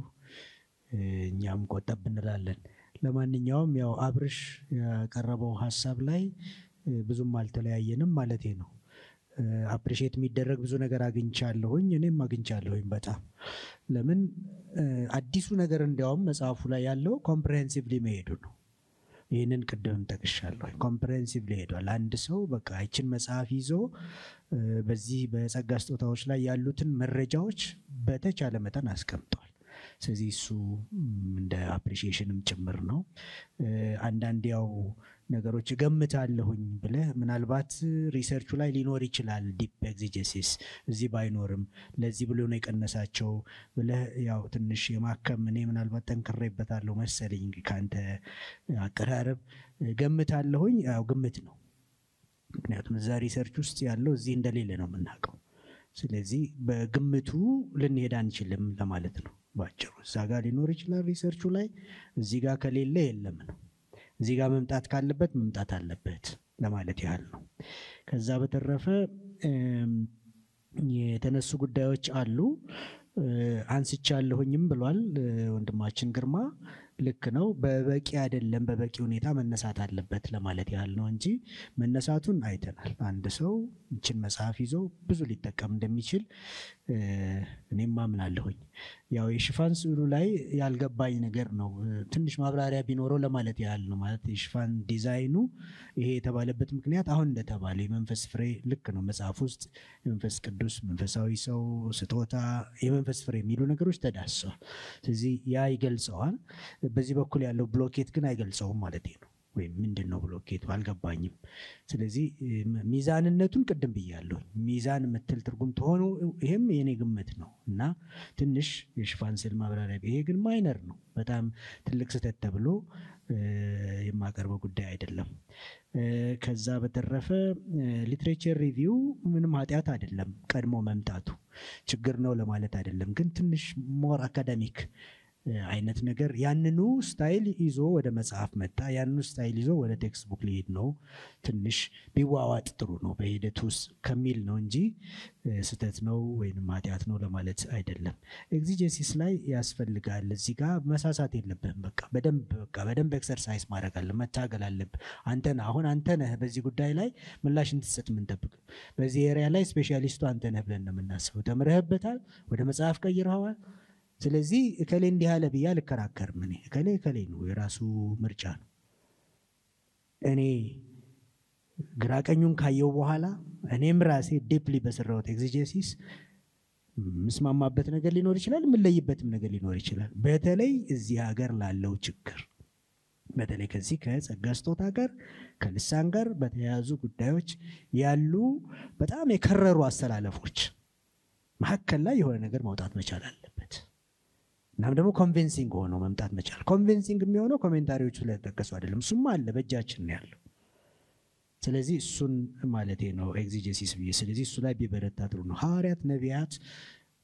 [SPEAKER 2] እኛም ቆጠብ እንላለን። ለማንኛውም ያው አብርሽ ያቀረበው ሐሳብ ላይ ብዙም አልተለያየንም ማለቴ ነው። አፕሪሺየት የሚደረግ ብዙ ነገር አግኝቻለሁኝ፣ እኔም አግኝቻለሁኝ በጣም ለምን አዲሱ ነገር እንዲያውም መጽሐፉ ላይ ያለው ኮምፕሬሄንሲቭሊ መሄዱ ነው። ይህንን ቅድምም ጠቅሻለሁ። ኮምፕሬሄንሲቭሊ ሄዷል። አንድ ሰው በቃ ይችን መጽሐፍ ይዞ በዚህ በጸጋ ስጦታዎች ላይ ያሉትን መረጃዎች በተቻለ መጠን አስቀምጧል። ስለዚህ እሱ እንደ አፕሪሺዬሽንም ጭምር ነው። አንዳንድ ያው ነገሮች ገምታለሁኝ ብለህ ምናልባት ሪሰርቹ ላይ ሊኖር ይችላል ዲፕ ኤግዜጀሲስ እዚህ ባይኖርም ለዚህ ብሎ ነው የቀነሳቸው ብለህ ያው ትንሽ የማከም እኔ ምናልባት ጠንክሬበታለሁ መሰለኝ ካንተ አቀራረብ ገምታለሁኝ። ያው ግምት ነው፣ ምክንያቱም እዛ ሪሰርች ውስጥ ያለው እዚህ እንደሌለ ነው የምናውቀው። ስለዚህ በግምቱ ልንሄድ አንችልም ለማለት ነው ባጭሩ። እዛ ጋር ሊኖር ይችላል ሪሰርቹ ላይ፣ እዚህ ጋር ከሌለ የለም ነው። እዚህ ጋር መምጣት ካለበት መምጣት አለበት ለማለት ያህል ነው። ከዛ በተረፈ የተነሱ ጉዳዮች አሉ። አንስቻለሁኝም ብሏል ወንድማችን ግርማ። ልክ ነው፣ በበቂ አይደለም፣ በበቂ ሁኔታ መነሳት አለበት ለማለት ያህል ነው እንጂ መነሳቱን አይተናል። አንድ ሰው እችን መጽሐፍ ይዞ ብዙ ሊጠቀም እንደሚችል እኔም አምናለሁኝ። ያው የሽፋን ስዕሉ ላይ ያልገባኝ ነገር ነው፣ ትንሽ ማብራሪያ ቢኖረው ለማለት ያህል ነው። ማለት የሽፋን ዲዛይኑ ይሄ የተባለበት ምክንያት አሁን እንደተባለ የመንፈስ ፍሬ ልክ ነው፣ መጽሐፍ ውስጥ የመንፈስ ቅዱስ መንፈሳዊ ሰው ስጦታ የመንፈስ ፍሬ የሚሉ ነገሮች ተዳስሰዋል። ስለዚህ ያ ይገልጸዋል። በዚህ በኩል ያለው ብሎኬት ግን አይገልጸውም ማለት ነው። ወይም ምንድነው ብሎኬቱ አልገባኝም። ስለዚህ ሚዛንነቱን ቅድም ብያለሁ። ሚዛን የምትል ትርጉም ተሆኑ ይሄም የኔ ግምት ነው እና ትንሽ የሽፋን ስዕል ማብራሪያ ይሄ ግን ማይነር ነው። በጣም ትልቅ ስህተት ተብሎ የማቀርበው ጉዳይ አይደለም። ከዛ በተረፈ ሊትሬቸር ሪቪው ምንም ኃጢአት አይደለም። ቀድሞ መምጣቱ ችግር ነው ለማለት አይደለም። ግን ትንሽ ሞር አካዳሚክ አይነት ነገር ያንኑ ስታይል ይዞ ወደ መጽሐፍ መጣ። ያንኑ ስታይል ይዞ ወደ ቴክስት ቡክ ሊሄድ ነው። ትንሽ ቢዋዋጥ ጥሩ ነው በሂደት ውስጥ ከሚል ነው እንጂ ስህተት ነው ወይንም ኃጢአት ነው ለማለት አይደለም። ኤግዚጀሲስ ላይ ያስፈልጋል። እዚህ ጋር መሳሳት የለብህም። በቃ በደንብ ኤክሰርሳይዝ ማድረግ አለ፣ መታገል አለብህ። አንተ ነህ በዚህ ጉዳይ ላይ ምላሽ እንድትሰጥ የምንጠብቅ። በዚህ ኤሪያ ላይ ስፔሻሊስቱ አንተ ነህ ብለን ነው የምናስበው። ተምረህበታል፣ ወደ መጽሐፍ ቀይረዋል። ስለዚህ እከሌ እንዲህ ያለ ብዬ አልከራከርም። እኔ እከሌ ነው፣ የራሱ ምርጫ ነው። እኔ ግራቀኙን ካየው በኋላ እኔም ራሴ ዲፕሊ በሰራሁት ኤግዚጀሲስ ምስማማበት ነገር ሊኖር ይችላል፣ የምለይበትም ነገር ሊኖር ይችላል። በተለይ እዚህ ሀገር ላለው ችግር፣ በተለይ ከዚህ ከጸጋ ስጦታ ጋር ከልሳን ጋር በተያያዙ ጉዳዮች ያሉ በጣም የከረሩ አስተላለፎች መሀከል ላይ የሆነ ነገር መውጣት መቻል አለበት። እናም ደግሞ ኮንቪንሲንግ ሆኖ መምጣት መቻል። ኮንቪንሲንግ የሚሆነው ኮሜንታሪዎቹ ላይ ተጠቀሱ አይደለም፣ እሱም አለ በእጃችን ነው ያለው። ስለዚህ እሱን ማለቴ ነው ኤግዚጀሲስ ብዬ። ስለዚህ እሱ ላይ ቢበረታ ጥሩ ነው። ሐዋርያት ነቢያት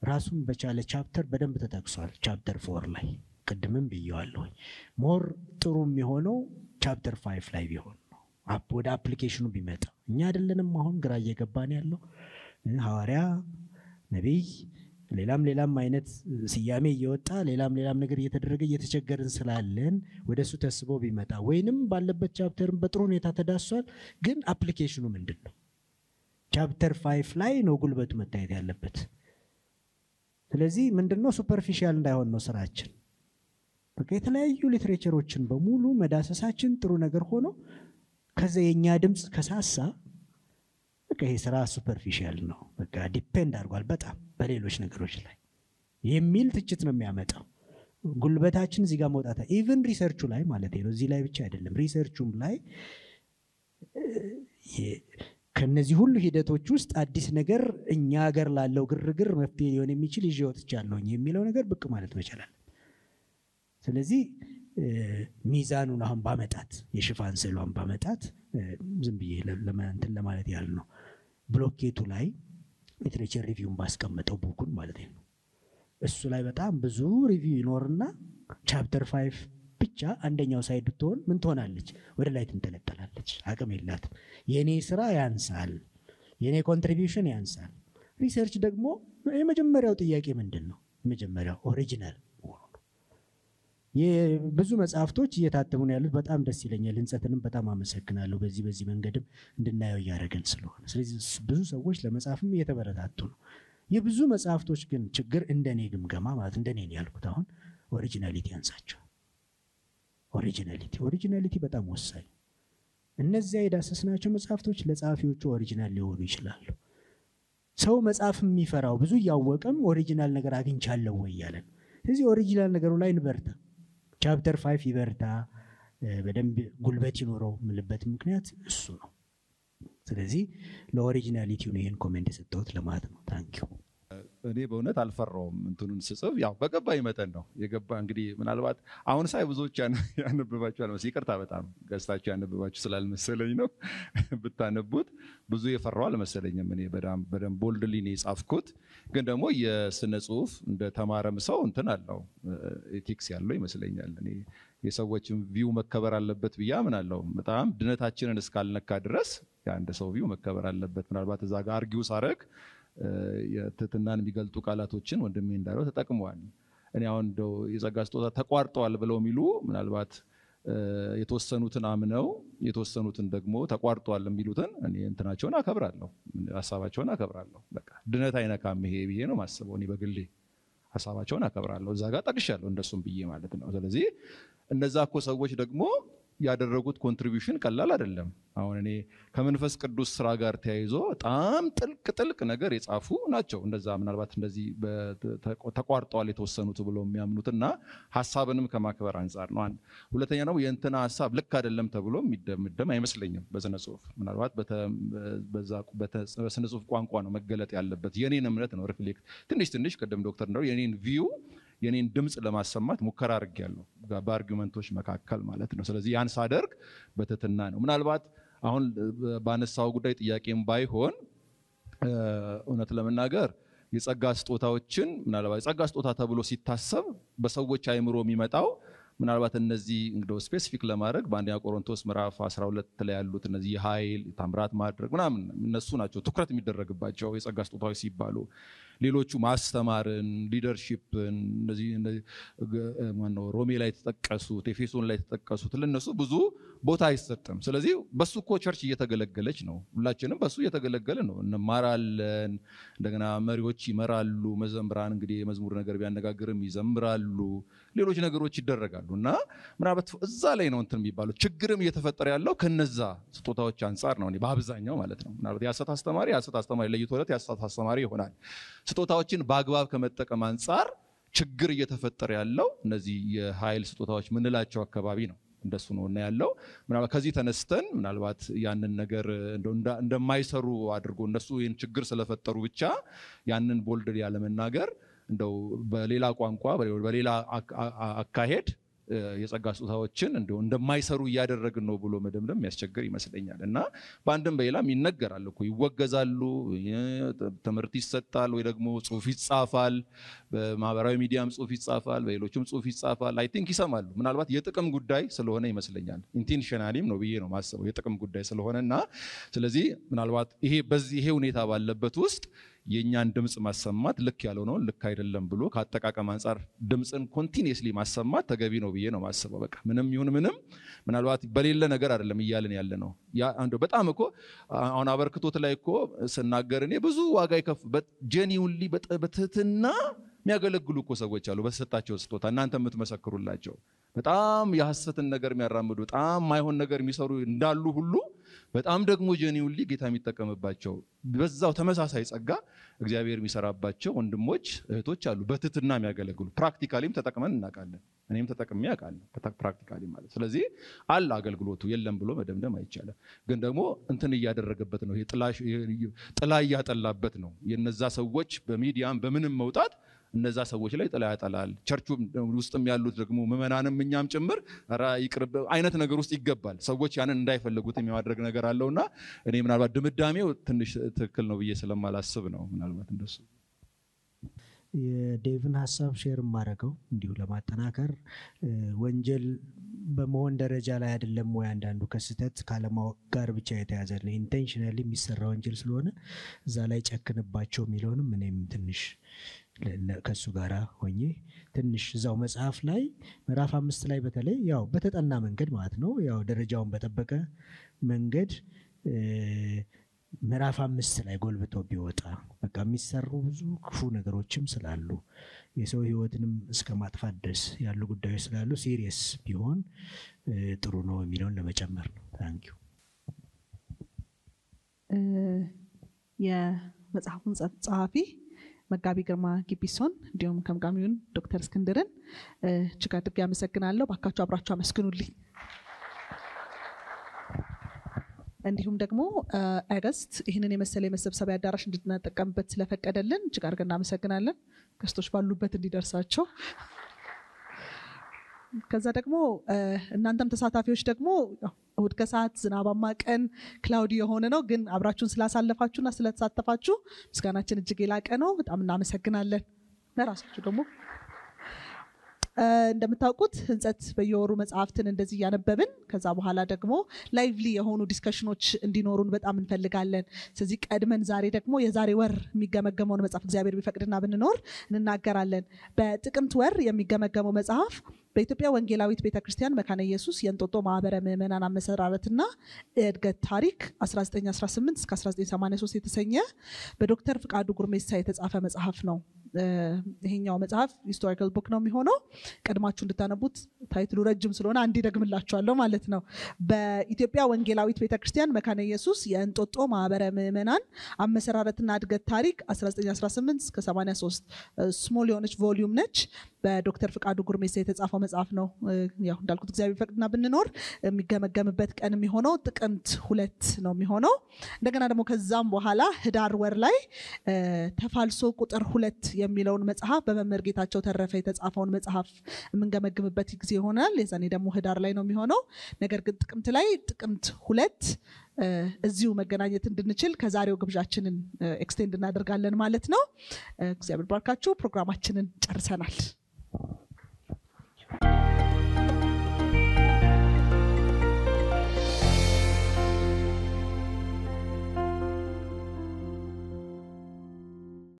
[SPEAKER 2] ራሱን በቻለ ቻፕተር በደንብ ተጠቅሷል። ቻፕተር 4 ላይ ቅድምም ብየዋለሁ። ሞር ጥሩ የሚሆነው ቻፕተር 5 ላይ ቢሆን ነው። ወደ አፕሊኬሽኑ ቢመጣ እኛ አይደለንም አሁን ግራ እየገባን ያለው ሐዋርያ ነቢይ ሌላም አይነት ስያሜ እየወጣ ሌላም ነገር እየተደረገ እየተቸገርን ስላለን ወደሱ ተስቦ ቢመጣ ወይንም ባለበት ቻፕተርን በጥሩ ሁኔታ ተዳሷል። ግን አፕሊኬሽኑ ምንድነው? ቻፕተር 5 ላይ ነው ጉልበቱ መታየት ያለበት። ስለዚህ ምንድነው ሱፐርፊሻል እንዳይሆን ነው ስራችን። በቃ የተለያዩ ሊትሬቸሮችን በሙሉ መዳሰሳችን ጥሩ ነገር ሆኖ ከዛ የኛ ድምጽ ከሳሳ በቃ ይሄ ስራ ሱፐርፊሻል ነው፣ በቃ ዲፔንድ አድርጓል በጣም በሌሎች ነገሮች ላይ የሚል ትችት ነው የሚያመጣው። ጉልበታችን እዚህ ጋር መውጣታ ኢቭን ሪሰርቹ ላይ ማለት ነው። እዚህ ላይ ብቻ አይደለም፣ ሪሰርቹም ላይ ከነዚህ ሁሉ ሂደቶች ውስጥ አዲስ ነገር እኛ ሀገር ላለው ግርግር መፍትሄ ሊሆን የሚችል ይዤ ወጥቻለሁ የሚለው ነገር ብቅ ማለት መቻላል። ስለዚህ ሚዛኑን አሁን ባመጣት የሽፋን ስዕሏን ባመጣት ዝም ብዬ ለማለት ያህል ነው። ብሎኬቱ ላይ ሊትሬቸር ሪቪውን ባስቀመጠው ቡኩን ማለት ነው። እሱ ላይ በጣም ብዙ ሪቪው ይኖርና ቻፕተር 5 ብቻ አንደኛው ሳይድ ብትሆን ምን ትሆናለች? ወደ ላይ ትንጠለጠላለች። አቅም የላትም። የኔ ስራ ያንሳል፣ የኔ ኮንትሪቢዩሽን ያንሳል። ሪሰርች ደግሞ የመጀመሪያው ጥያቄ ምንድነው? የመጀመሪያው ኦሪጂናል የብዙ መጽሐፍቶች እየታተሙ ነው ያሉት። በጣም ደስ ይለኛል። ህንጸትንም በጣም አመሰግናለሁ በዚህ መንገድም እንድናየው ያደረገን ስለሆነ። ስለዚህ ብዙ ሰዎች ለመጽሐፍም እየተበረታቱ ነው። የብዙ መጽሐፍቶች ግን ችግር እንደኔ ግምገማ ማለት እንደኔ ነው ያልኩት አሁን ኦሪጂናሊቲ ያንሳቸው። ኦሪጂናሊቲ በጣም ወሳኝ። እነዚያ የዳሰስናቸው መጽሐፍቶች ለጸሐፊዎቹ ኦሪጂናል ሊሆኑ ይችላሉ። ሰው መጽሐፍ የሚፈራው ብዙ ያወቀም ኦሪጂናል ነገር አግኝቻለሁ ወይ ያለን። ስለዚህ ኦሪጂናል ነገሩ ላይ እንበርታ። ቻፕተር 5 ይበርታ፣ በደንብ ጉልበት ይኖረው ምልበት ምክንያት እሱ ነው። ስለዚህ ለኦሪጂናሊቲው ነው ይሄን ኮሜንት የሰጠሁት ለማለት ነው። ታንኪዩ።
[SPEAKER 5] እኔ በእውነት አልፈራውም። እንትኑን ስጽፍ ያው በገባኝ መጠን ነው የገባ። እንግዲህ ምናልባት አሁን ሳይ ብዙዎች ያነብባችኋል መሰለኝ። ይቅርታ በጣም ገዝታችሁ ያነብባችሁ ስላልመሰለኝ ነው። ብታነቡት ብዙ የፈራው አልመሰለኝም። እኔ በደንብ ቦልድሊ ነው የጻፍኩት። ግን ደግሞ የስነ ጽሁፍ እንደ ተማረም ሰው እንትን አለው ኤቲክስ ያለው ይመስለኛል። እኔ የሰዎችን ቪው መከበር አለበት ብዬ አምናለሁ። በጣም ድነታችንን እስካልነካ ድረስ የአንድ ሰው ቪው መከበር አለበት። ምናልባት እዛ ጋር አርጊው ሳረግ የትህትናን የሚገልጡ ቃላቶችን ወንድሜ እንዳለው ተጠቅመዋል። እኔ አሁን እንደው የጸጋ ስጦታ ተቋርጠዋል ብለው የሚሉ ምናልባት የተወሰኑትን አምነው የተወሰኑትን ደግሞ ተቋርጠዋል የሚሉትን እኔ እንትናቸውን አከብራለሁ፣ ሐሳባቸውን አከብራለሁ። በቃ ድነት አይነካም ይሄ ብዬ ነው ማስበው። እኔ በግሌ ሐሳባቸውን አከብራለሁ። እዛ ጋር ጠቅሻለሁ እንደሱም ብዬ ማለት ነው። ስለዚህ እነዛ እኮ ሰዎች ደግሞ ያደረጉት ኮንትሪቢዩሽን ቀላል አይደለም። አሁን እኔ ከመንፈስ ቅዱስ ስራ ጋር ተያይዞ በጣም ጥልቅ ነገር የጻፉ ናቸው። እንደዛ ምናልባት እንደዚህ ተቋርጠዋል የተወሰኑት ብለው የሚያምኑትና ሐሳብንም ከማክበር አንፃር ነው። አንድ ሁለተኛ ነው የእንትና ሐሳብ ልክ አይደለም ተብሎ የሚደምደም አይመስለኝም። በስነ ጽሁፍ ምናልባት በስነ ጽሁፍ ቋንቋ ነው መገለጥ ያለበት። የኔን እምነት ነው ሪፍሌክት ትንሽ ቅድም ዶክተር እንደው የኔን ቪው የኔን ድምጽ ለማሰማት ሙከራ አድርጌያለሁ በአርጊውመንቶች መካከል ማለት ነው። ስለዚህ ያን ሳደርግ በትህትና ነው። ምናልባት አሁን ባነሳው ጉዳይ ጥያቄም ባይሆን እውነት ለመናገር የጸጋ ስጦታዎችን ምናልባት የጸጋ ስጦታ ተብሎ ሲታሰብ በሰዎች አይምሮ የሚመጣው ምናልባት እነዚህ እንግዲህ ስፔሲፊክ ለማድረግ በአንደኛ ቆሮንቶስ ምዕራፍ 12 ላይ ያሉት እነዚህ ኃይል ታምራት ማድረግ ምናምን እነሱ ናቸው ትኩረት የሚደረግባቸው የጸጋ ስጦታዎች ሲባሉ። ሌሎቹ ማስተማርን፣ ሊደርሺፕን እነዚህ ሮሜ ላይ ተጠቀሱት፣ ኤፌሶን ላይ ተጠቀሱት ለነሱ ብዙ ቦታ አይሰጥም። ስለዚህ በሱ እኮ ቸርች እየተገለገለች ነው። ሁላችንም በሱ እየተገለገለ ነው። እንማራለን፣ እንደገና መሪዎች ይመራሉ፣ መዘምራን እንግዲህ የመዝሙር ነገር ቢያነጋግርም ይዘምራሉ፣ ሌሎች ነገሮች ይደረጋሉ እና ምናልባት እዛ ላይ ነው እንትን የሚባለው ችግርም እየተፈጠረ ያለው ከነዛ ስጦታዎች አንፃር ነው በአብዛኛው ማለት ነው። ምናልባት የሐሰት አስተማሪ ለይቶለት የሐሰት አስተማሪ ይሆናል። ስጦታዎችን በአግባብ ከመጠቀም አንፃር ችግር እየተፈጠረ ያለው እነዚህ የኃይል ስጦታዎች ምንላቸው አካባቢ ነው። እንደሱ ነው እና ያለው ምናልባት ከዚህ ተነስተን ምናልባት ያንን ነገር እንደማይሰሩ አድርጎ እነሱ ይህን ችግር ስለፈጠሩ ብቻ ያንን ቦልድ ያለ መናገር እንደው በሌላ ቋንቋ በሌላ አካሄድ የጸጋ ስጦታዎችን እንደማይሰሩ እያደረግን ነው ብሎ መደምደም ያስቸግር ይመስለኛል። እና በአንድም በሌላም ይነገራል እኮ ይወገዛሉ፣ ትምህርት ይሰጣል፣ ወይ ደግሞ ጽሁፍ ይጻፋል፣ በማህበራዊ ሚዲያም ጽሁፍ ይጻፋል፣ በሌሎችም ጽሁፍ ይጻፋል። አይ ቲንክ ይሰማሉ። ምናልባት የጥቅም ጉዳይ ስለሆነ ይመስለኛል ኢንቴንሽናሊም ነው ብዬ ነው ማስበው የጥቅም ጉዳይ ስለሆነና ስለዚህ ምናልባት ይሄ ሁኔታ ባለበት ውስጥ የኛን ድምጽ ማሰማት ልክ ያለው ነው ልክ አይደለም ብሎ ከአጠቃቀም አንፃር ድምጽን ኮንቲኒየስሊ ማሰማት ተገቢ ነው ብዬ ነው ማስበው። በቃ ምንም ይሁን ምንም ምናልባት በሌለ ነገር አይደለም እያልን ያለ ነው። ያ አንዱ በጣም እኮ አሁን አበርክቶት ላይ እኮ ስናገር እኔ ብዙ ዋጋ ይከፍበት ጄኒውንሊ በትህትና የሚያገለግሉ እኮ ሰዎች አሉ በተሰጣቸው ስጦታ እናንተ የምትመሰክሩላቸው በጣም የሐሰትን ነገር የሚያራምዱ በጣም ማይሆን ነገር የሚሰሩ እንዳሉ ሁሉ በጣም ደግሞ ጄኒውንሊ ጌታ የሚጠቀምባቸው በዛው ተመሳሳይ ጸጋ እግዚአብሔር የሚሰራባቸው ወንድሞች እህቶች አሉ በትህትና የሚያገለግሉ። ፕራክቲካሊም ተጠቅመን እናውቃለን። እኔም ተጠቅሜ አውቃለሁ ፕራክቲካሊ ማለት። ስለዚህ አለ አገልግሎቱ የለም ብሎ መደምደም አይቻልም። ግን ደግሞ እንትን እያደረገበት ነው። ይሄ ጥላ እያጠላበት ነው። የነዛ ሰዎች በሚዲያም በምንም መውጣት እነዛ ሰዎች ላይ ጥላ ያጠላል። ቸርቹ ውስጥም ያሉት ደግሞ ምዕመናንም እኛም ጭምር ይቅርብ አይነት ነገር ውስጥ ይገባል። ሰዎች ያንን እንዳይፈልጉት የሚያደርግ ነገር አለውና እኔ ምናልባት ድምዳሜው ትንሽ ትክክል ነው ብዬ ስለማላስብ ነው ምናልባት እንደሱ።
[SPEAKER 2] የዴቭን ሐሳብ ሼር ማድረገው እንዲሁ ለማጠናከር ወንጀል በመሆን ደረጃ ላይ አይደለም ወይ አንዳንዱ ከስተት ካለማወቅ ጋር ብቻ የተያዘ ነው። ኢንቴንሽናሊ የሚሰራ ወንጀል ስለሆነ እዛ ላይ ጨክንባቸው የሚለውንም እኔም ትንሽ ከሱ ጋራ ሆኜ ትንሽ እዛው መጽሐፍ ላይ ምዕራፍ 5 ላይ በተለይ ያው በተጠና መንገድ ማለት ነው ያው ደረጃውን በተጠበቀ መንገድ ምዕራፍ 5 ላይ ጎልብቶ ቢወጣ በቃ የሚሰሩ ብዙ ክፉ ነገሮችም ስላሉ የሰው ህይወትንም እስከ ማጥፋት ድረስ ያሉ ጉዳዮች ስላሉ ሲሪየስ ቢሆን ጥሩ ነው የሚለውን ለመጨመር ነው። ታንኪዩ።
[SPEAKER 1] የመጽሐፉን ጸሐፊ መጋቢ ግርማ ጊቢሶን እንዲሁም ከምጋሚውን ዶክተር እስክንድርን እጅግ አድርጌ አመሰግናለሁ። ባካችሁ አብራችሁ አመስግኑልኝ። እንዲሁም ደግሞ አገስት ይህንን የመሰለ የመሰብሰቢያ አዳራሽ እንድንጠቀምበት ስለፈቀደልን እጅግ አድርገን እናመሰግናለን። ገስቶች ባሉበት እንዲደርሳቸው። ከዛ ደግሞ እናንተም ተሳታፊዎች ደግሞ እሁድ ከሰዓት ዝናባማ ቀን ክላውዲ የሆነ ነው፣ ግን አብራችሁን ስላሳለፋችሁና ስለተሳተፋችሁ ምስጋናችን እጅግ የላቀ ነው። በጣም እናመሰግናለን። ለራሳችሁ ደግሞ እንደምታውቁት ህንጸት በየወሩ መጽሐፍትን እንደዚህ ያነበብን ከዛ በኋላ ደግሞ ላይቭሊ የሆኑ ዲስከሽኖች እንዲኖሩን በጣም እንፈልጋለን። ስለዚህ ቀድመን ዛሬ ደግሞ የዛሬ ወር የሚገመገመውን መጽሐፍ እግዚአብሔር ቢፈቅድና ብንኖር እንናገራለን። በጥቅምት ወር የሚገመገመው መጽሐፍ በኢትዮጵያ ወንጌላዊት ቤተክርስቲያን መካነ ኢየሱስ የእንጦጦ ማህበረ ምዕመናን አመሰራረትና እድገት ታሪክ 1918 እስከ 1983 የተሰኘ በዶክተር ፍቃዱ ጉርሜሳ የተጻፈ መጽሐፍ ነው። ይሄኛው መጽሐፍ ሂስቶሪካል ቡክ ነው የሚሆነው። ቀድማችሁ እንድታነቡት ታይትሉ ረጅም ስለሆነ አንዴ ደግምላችኋለሁ ማለት ነው። በኢትዮጵያ ወንጌላዊት ቤተክርስቲያን መካነ ኢየሱስ የእንጦጦ ማህበረ ምዕመናን አመሰራረትና እድገት ታሪክ 1918 እስከ 83 ስሞል የሆነች ቮሊዩም ነች። በዶክተር ፍቃዱ ጉርሜሳ የተጻፈው መጽሐፍ ነው። ያው እንዳልኩት እግዚአብሔር ፈቅድና ብንኖር የሚገመገምበት ቀን የሚሆነው ጥቅምት 2 ነው የሚሆነው። እንደገና ደግሞ ከዛም በኋላ ህዳር ወር ላይ ተፋልሶ ቁጥር 2 የሚለውን መጽሐፍ በመምህር ጌታቸው ተረፈ የተጻፈውን መጽሐፍ የምንገመግምበት ጊዜ ይሆናል። የዛኔ ደግሞ ህዳር ላይ ነው የሚሆነው። ነገር ግን ጥቅምት ላይ ጥቅምት 2 እዚሁ መገናኘት እንድንችል ከዛሬው ግብዣችንን ኤክስቴንድ እናደርጋለን ማለት ነው። እግዚአብሔር ባርካችሁ። ፕሮግራማችንን ጨርሰናል።